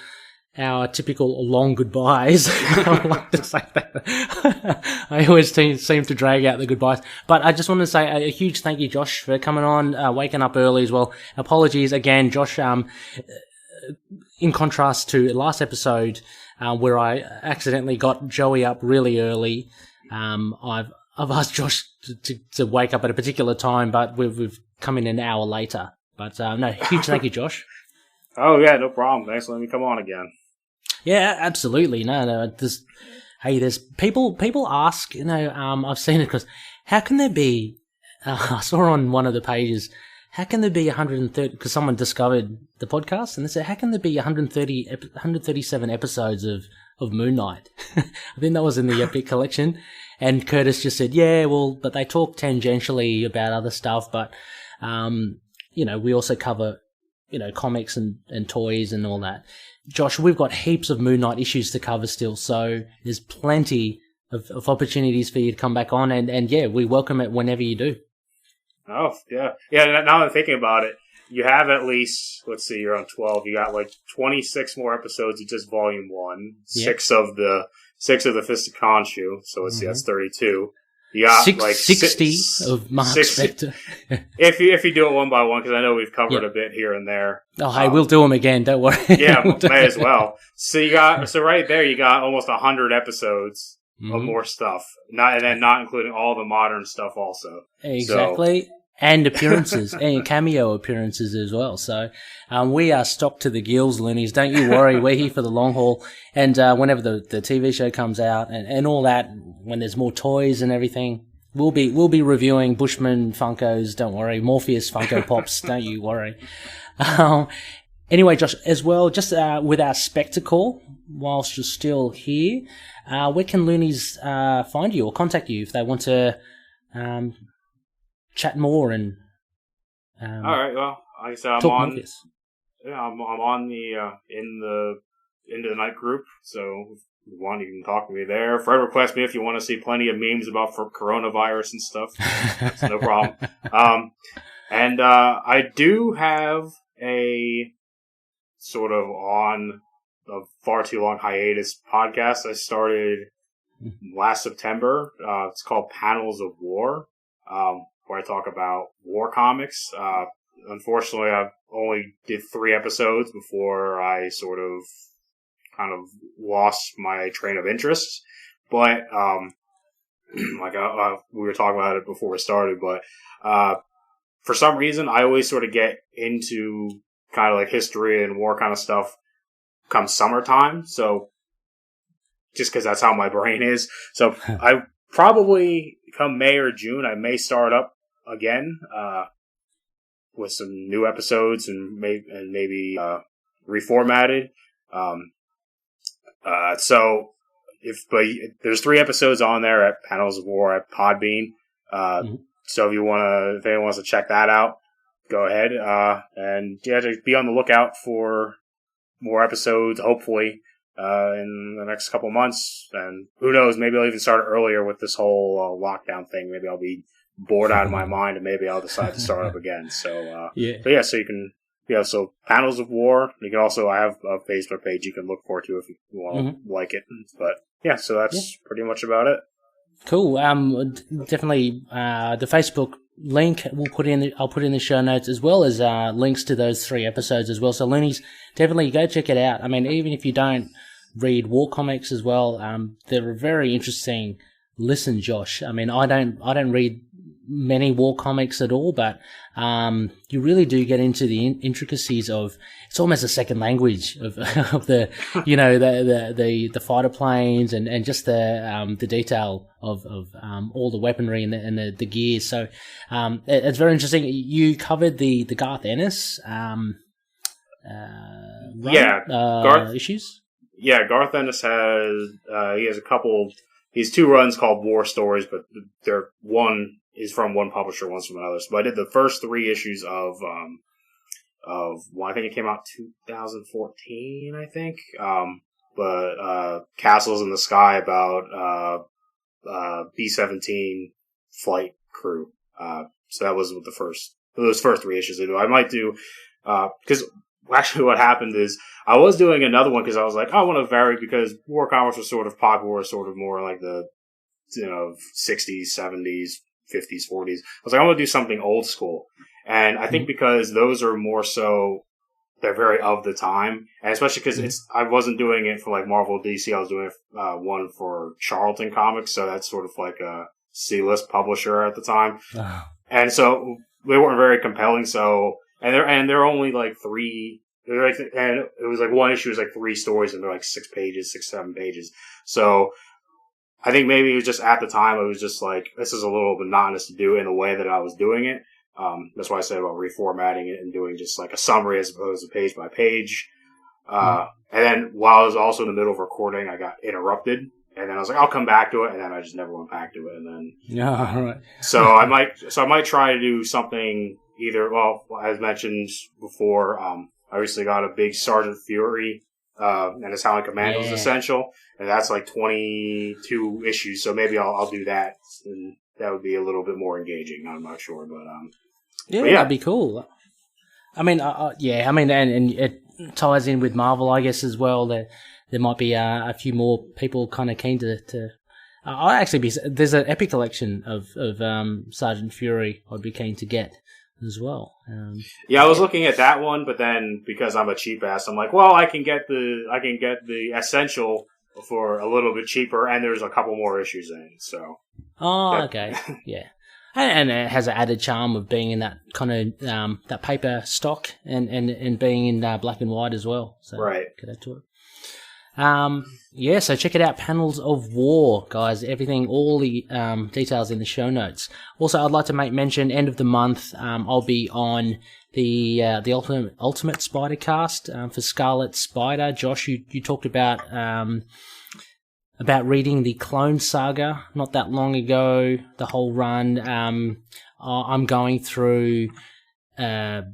our typical long goodbyes. I like to say that. I always seem to drag out the goodbyes. But I just want to say a huge thank you, Josh, for coming on, waking up early as well. Apologies again, Josh, in contrast to last episode, where I accidentally got Joey up really early. I've asked Josh to wake up at a particular time, but we've come in an hour later. But no, huge thank you, Josh. Oh yeah, no problem. Thanks for letting me come on again. Yeah, absolutely. No. There's people ask, I've seen it because how can there be? I saw on one of the pages, how can there be 130? Because someone discovered the podcast and they said, how can there be 137 episodes of Moon Knight? I think that was in the Epic collection. And Curtis just said, yeah, well, but they talk tangentially about other stuff, but we also cover, comics and toys and all that. Josh, we've got heaps of Moon Knight issues to cover still, so there's plenty of opportunities for you to come back on, and yeah, we welcome it whenever you do. Oh, yeah. Yeah, now I'm thinking about it, you have at least, let's see, you're on 12, you got like 26 more episodes of just Volume 1, yep. six of the Fist of Khonshu, so let's see, that's 32. You got 60 of Mark Spector. if you do it one by one, because I know we've covered a bit here and there. Oh, hey, we'll do them again. Don't worry. Yeah, may as well. So right there, you got almost 100 episodes of more stuff. Not including all the modern stuff, also. Exactly. And appearances, and cameo appearances as well. So, we are stocked to the gills, Loonies. Don't you worry. We're here for the long haul. And, whenever the TV show comes out and all that, when there's more toys and everything, we'll be reviewing Bushman Funkos. Don't worry. Morpheus Funko Pops. Don't you worry. Anyway, Josh, as well, just, with our spectacle, whilst you're still here, where can Loonies, find you or contact you if they want to, chat more and all right. Well, like I said, I'm on the Into the Night group. So if you want, you can talk to me there. Friend request me if you want to see plenty of memes about for coronavirus and stuff. That's no problem. And I do have a sort of on a far too long hiatus podcast I started last September. It's called Panels of War. Where I talk about war comics. Unfortunately, I've only did 3 episodes before I sort of kind of lost my train of interest. But, we were talking about it before we started, but, for some reason, I always sort of get into kind of like history and war kind of stuff come summertime. So, just because that's how my brain is. So, I probably come May or June, I may start up again with some new episodes and maybe reformatted. So there's 3 episodes on there at Panels of War at Podbean. So if anyone wants to check that out, go ahead. And yeah, just be on the lookout for more episodes, hopefully. In the next couple months, and who knows, maybe I'll even start earlier with this whole lockdown thing. Maybe I'll be bored out of my mind, and maybe I'll decide to start up again. So, so you can, so Panels of War. You can also, I have a Facebook page you can look forward to if you want to like it. But yeah, so that's pretty much about it. Cool. Definitely, the Facebook link I'll put in the show notes, as well as links to those 3 episodes as well. So Loonies, definitely go check it out. I mean, even if you don't read war comics as well, they're a very interesting listen, Josh. I mean, I don't read many war comics at all, but you really do get into the intricacies of, it's almost a second language of the the fighter planes and just the detail of all the weaponry and the gears. So it's very interesting. You covered the Garth Ennis issues. Yeah, Garth Ennis has a couple. He has 2 runs called War Stories, but one is from one publisher, one's from another. So I did the first 3 issues of I think it came out 2014, I think. But Castles in the Sky about B-17 flight crew. So that was those first 3 issues I do. I might do because actually what happened is I was doing another one because I was like, I want to vary because war comics was sort of popular, sort of more like the 60s, 70s, 50s, 40s. I was like, I want to do something old school. And I think because those are more so, they're very of the time. And especially because I wasn't doing it for like Marvel DC. I was doing one for Charlton Comics. So that's sort of like a C-list publisher at the time. Oh. And so they weren't very compelling. So, and they're only like three, and it was like one issue was like 3 stories and they're like 6, 7 pages. So I think maybe it was just at the time, it was just like, this is a little monotonous to do in the way that I was doing it. That's why I said about reformatting it and doing just like a summary as opposed to page by page. And then while I was also in the middle of recording, I got interrupted. And then I was like, I'll come back to it. And then I just never went back to it. And then, yeah, right. So I might try to do something either, well, as mentioned before, I obviously got a big Sergeant Fury, and his Howling Commando is essential. And that's like 22 issues. So maybe I'll do that. And that would be a little bit more engaging. I'm not sure, but that'd be cool. I mean, and it ties in with Marvel, I guess, as well. That there might be a few more people kind of keen to. I'll actually be. There's an epic collection of Sergeant Fury. I'd be keen to get as well. I was looking at that one, but then because I'm a cheap ass, I'm like, well, I can get the essential for a little bit cheaper, and there's a couple more issues in it. So. Oh, okay, yeah, and it has an added charm of being in that kind of that paper stock and being in black and white as well. So right, get that to it. So check it out, Panels of War, guys. Everything, all the details in the show notes. Also, I'd like to make mention, end of the month, I'll be on the Ultimate Spider cast for Scarlet Spider. Josh, you talked about reading the Clone Saga not that long ago, the whole run. I'm going through a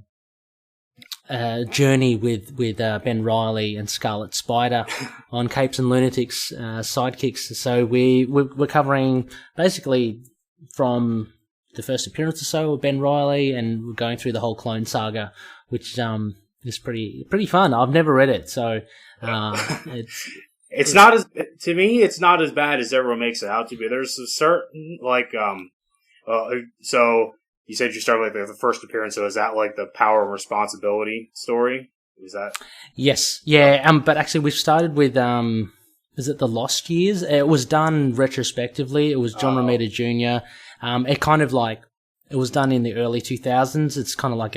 journey with Ben Reilly and Scarlet Spider on Capes and Lunatics sidekicks. So we're covering basically from the first appearance or so of Ben Reilly, and we're going through the whole Clone Saga, which is pretty fun. I've never read it, so it's not as, to me, it's not as bad as everyone makes it out to be. There's a certain, like, so you said you started with the first appearance, so is that like the Power and Responsibility story? Is that? Yes. Yeah. But actually we've started with, is it The Lost Years? It was done retrospectively. It was John Romita Jr. It kind of like, it was done in the early 2000s. It's kind of like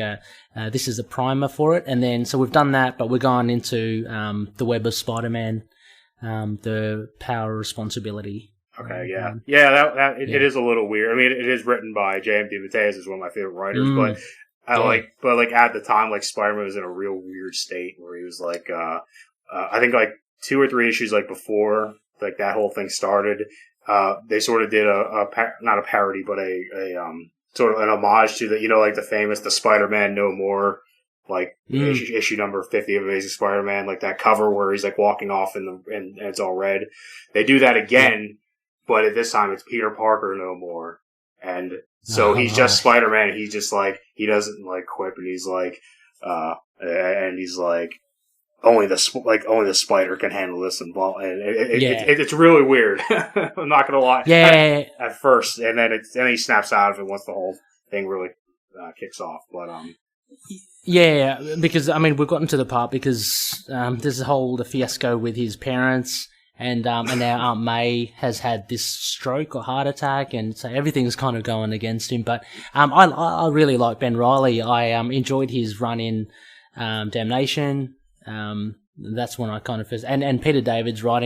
this is a primer for it. And then, so we've done that, but we're going into, the Web of Spider-Man. The Power Responsibility. Okay, yeah. It is a little weird. I mean, it is written by J.M.D. Mateus, is one of my favorite writers, but at the time, like, Spider-Man was in a real weird state where he was like, I think like 2 or 3 issues like before, like that whole thing started, they sort of did not a parody, but a sort of an homage to the, like the famous, the Spider-Man No More, like issue number 50 of Amazing Spider-Man, like that cover where he's like walking off and it's all red. They do that again, but at this time it's Peter Parker no more. And so he's just Spider-Man, and he's just like, he doesn't like quip, and he's like, only the spider can handle this, and it's really weird. I'm not gonna lie. Yeah. At first, and then he snaps out of it once the whole thing really kicks off. But yeah, because I mean we've gotten to the part because there's the fiasco with his parents, and now Aunt May has had this stroke or heart attack, and so everything's kind of going against him. But I really like Ben Reilly. I enjoyed his run in Damnation. That's when I kind of first, and Peter David's wrote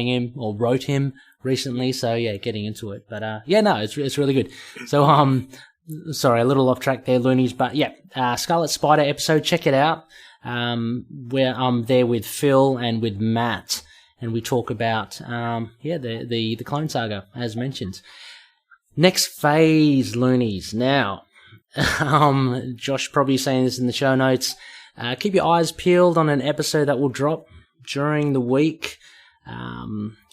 him recently, so yeah, getting into it. But it's really good. So sorry, a little off track there, Loonies, but yeah, Scarlet Spider episode, check it out. Where I'm there with Phil and with Matt, and we talk about the Clone Saga as mentioned. Next phase, Loonies. Now, Josh probably saying this in the show notes. Keep your eyes peeled on an episode that will drop during the week.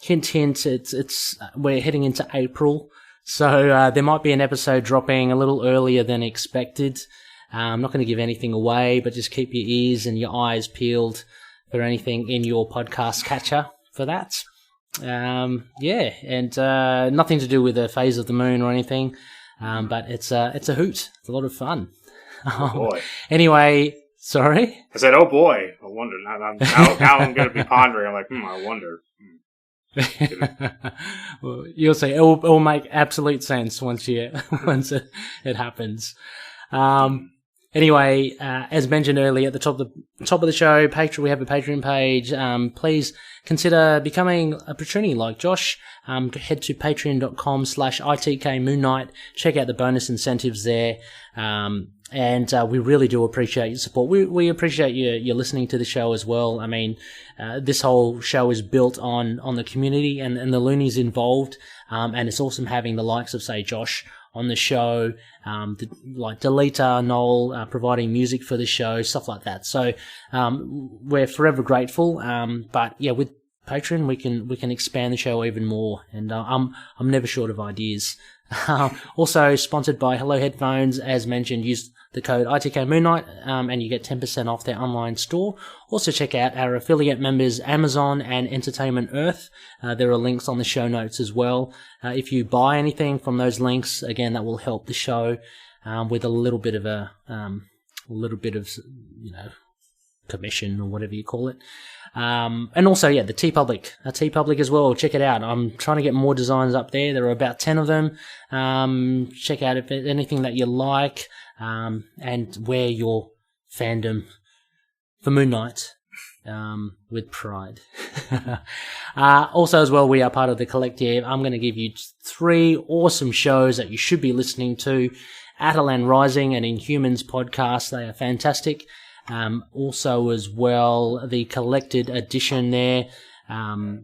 Hint, hint. It's we're heading into April, so there might be an episode dropping a little earlier than expected. I'm not going to give anything away, but just keep your ears and your eyes peeled for anything in your podcast catcher for that. And nothing to do with the phase of the moon or anything, but it's a hoot. It's a lot of fun. Oh boy. Anyway, sorry? I said, oh boy, I wonder. Now I'm going to be pondering. I'm like, I wonder. Well, you'll see. It will make absolute sense once it happens. Anyway, as mentioned earlier at the top of the show, we have a Patreon page. Please consider becoming a Patroony like Josh. Head to patreon.com/ITKMoonNight. Check out the bonus incentives there. And we really do appreciate your support. We appreciate you listening to the show as well. I mean, this whole show is built on the community and the Loonies involved. And it's awesome having the likes of, say, Josh on the show, like Delita, Noel, providing music for the show, stuff like that. So, we're forever grateful. But yeah, with Patreon, we can expand the show even more. And, I'm never short of ideas. Also sponsored by Hello Headphones. As mentioned, use the code ITKMoonNight, and you get 10% off their online store. Also check out our affiliate members, Amazon and Entertainment Earth. There are links on the show notes as well. If you buy anything from those links, again, that will help the show, with a little bit of commission or whatever you call it. And also, yeah, the TeePublic as well. Check it out. I'm trying to get more designs up there. There are about 10 of them. Check out if there's anything that you like, and wear your fandom for Moon Knight, with pride. Also as well, we are part of the collective. I'm going to give you 3 awesome shows that you should be listening to. Atalan Rising and Inhumans podcast. They are fantastic. Also as well, the collected edition there, a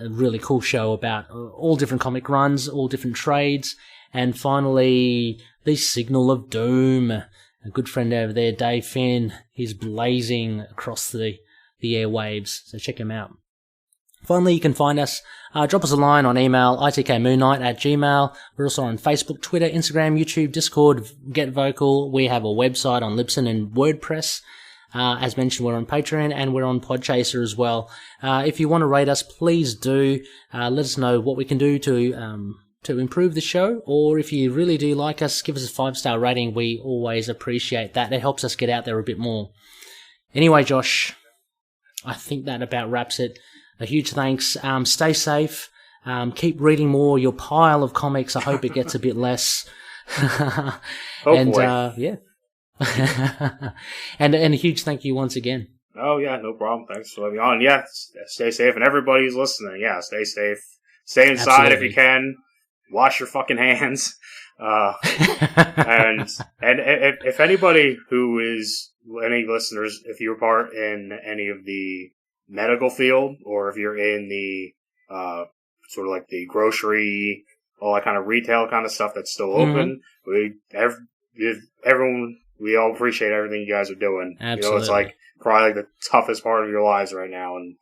really cool show about all different comic runs, all different trades. And finally, the Signal of Doom. A good friend over there, Dave Finn, he's blazing across the airwaves, so check him out. Finally, you can find us, drop us a line on email, itkmoonnight@gmail. We're also on Facebook, Twitter, Instagram, YouTube, Discord, Get Vocal. We have a website on Libsyn and WordPress. As mentioned, we're on Patreon and we're on Podchaser as well. If you want to rate us, please do. Let us know what we can do to improve the show, or if you really do like us, give us a 5-star rating. We always appreciate that. It helps us get out there a bit more. Anyway, Josh, I think that about wraps it. A huge thanks. Stay safe. Keep reading more. Your pile of comics, I hope it gets a bit less. Yeah. and a huge thank you once again. Oh yeah, no problem. Thanks for letting me on. Yeah, stay safe, and everybody who's listening, yeah, stay safe. Stay inside if you can. Wash your fucking hands. And if anybody who is, any listeners, if you're part in any of the medical field, or if you're in the sort of like the grocery, all that kind of retail kind of stuff that's still open, everyone, we all appreciate everything you guys are doing. Absolutely. It's like probably the toughest part of your lives right now, and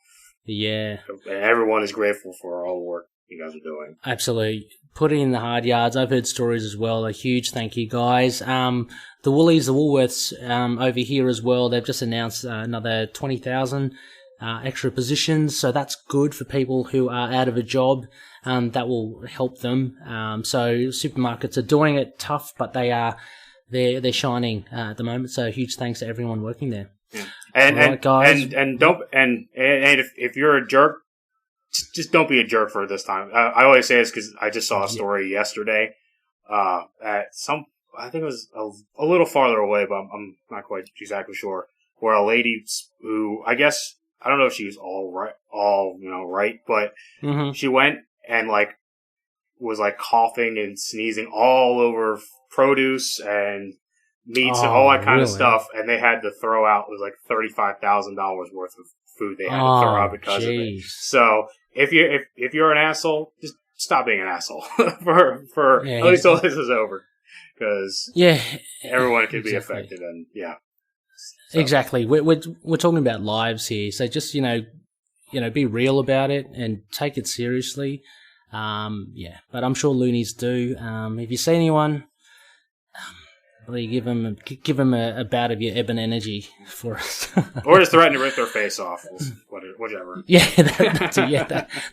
yeah, everyone is grateful for all the work you guys are doing. Absolutely. Put in the hard yards. I've heard stories as well. A huge thank you, guys. The Woolies, the Woolworths, over here as well, they've just announced another 20,000 extra positions. So that's good for people who are out of a job. That will help them. So supermarkets are doing it tough, but they're shining at the moment. So huge thanks to everyone working there. Yeah. And if you're a jerk, just don't be a jerk for this time. I always say this because I just saw a story yesterday at some, I think it was a little farther away, but I'm not quite exactly sure, where a lady who, I guess, I don't know if she was all right, but she went and was coughing and sneezing all over produce and meats and all that kind of stuff, and they had to throw out, it was $35,000 worth of food they had to throw out because of it. So if you're an asshole, just stop being an asshole for at least till this is over, because everyone can be affected, and so. Exactly. We're talking about lives here, so just be real about it and take it seriously. But I'm sure Loonies do. If you see anyone, Lee, give them a bout of your ebon energy for us. Or just threaten to rip their face off. Whichever. Yeah,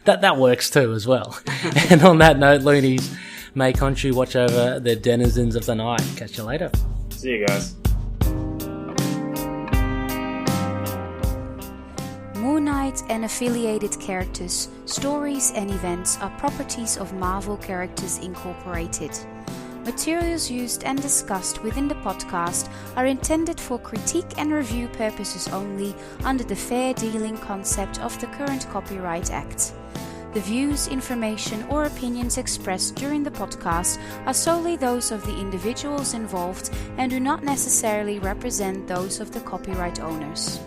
that works too as well. And on that note, Loonies, may Khonshu watch over the denizens of the night. Catch you later. See you guys. Moon Knight and affiliated characters, stories and events are properties of Marvel Characters Incorporated. Materials used and discussed within the podcast are intended for critique and review purposes only under the fair dealing concept of the current Copyright Act. The views, information or opinions expressed during the podcast are solely those of the individuals involved and do not necessarily represent those of the copyright owners.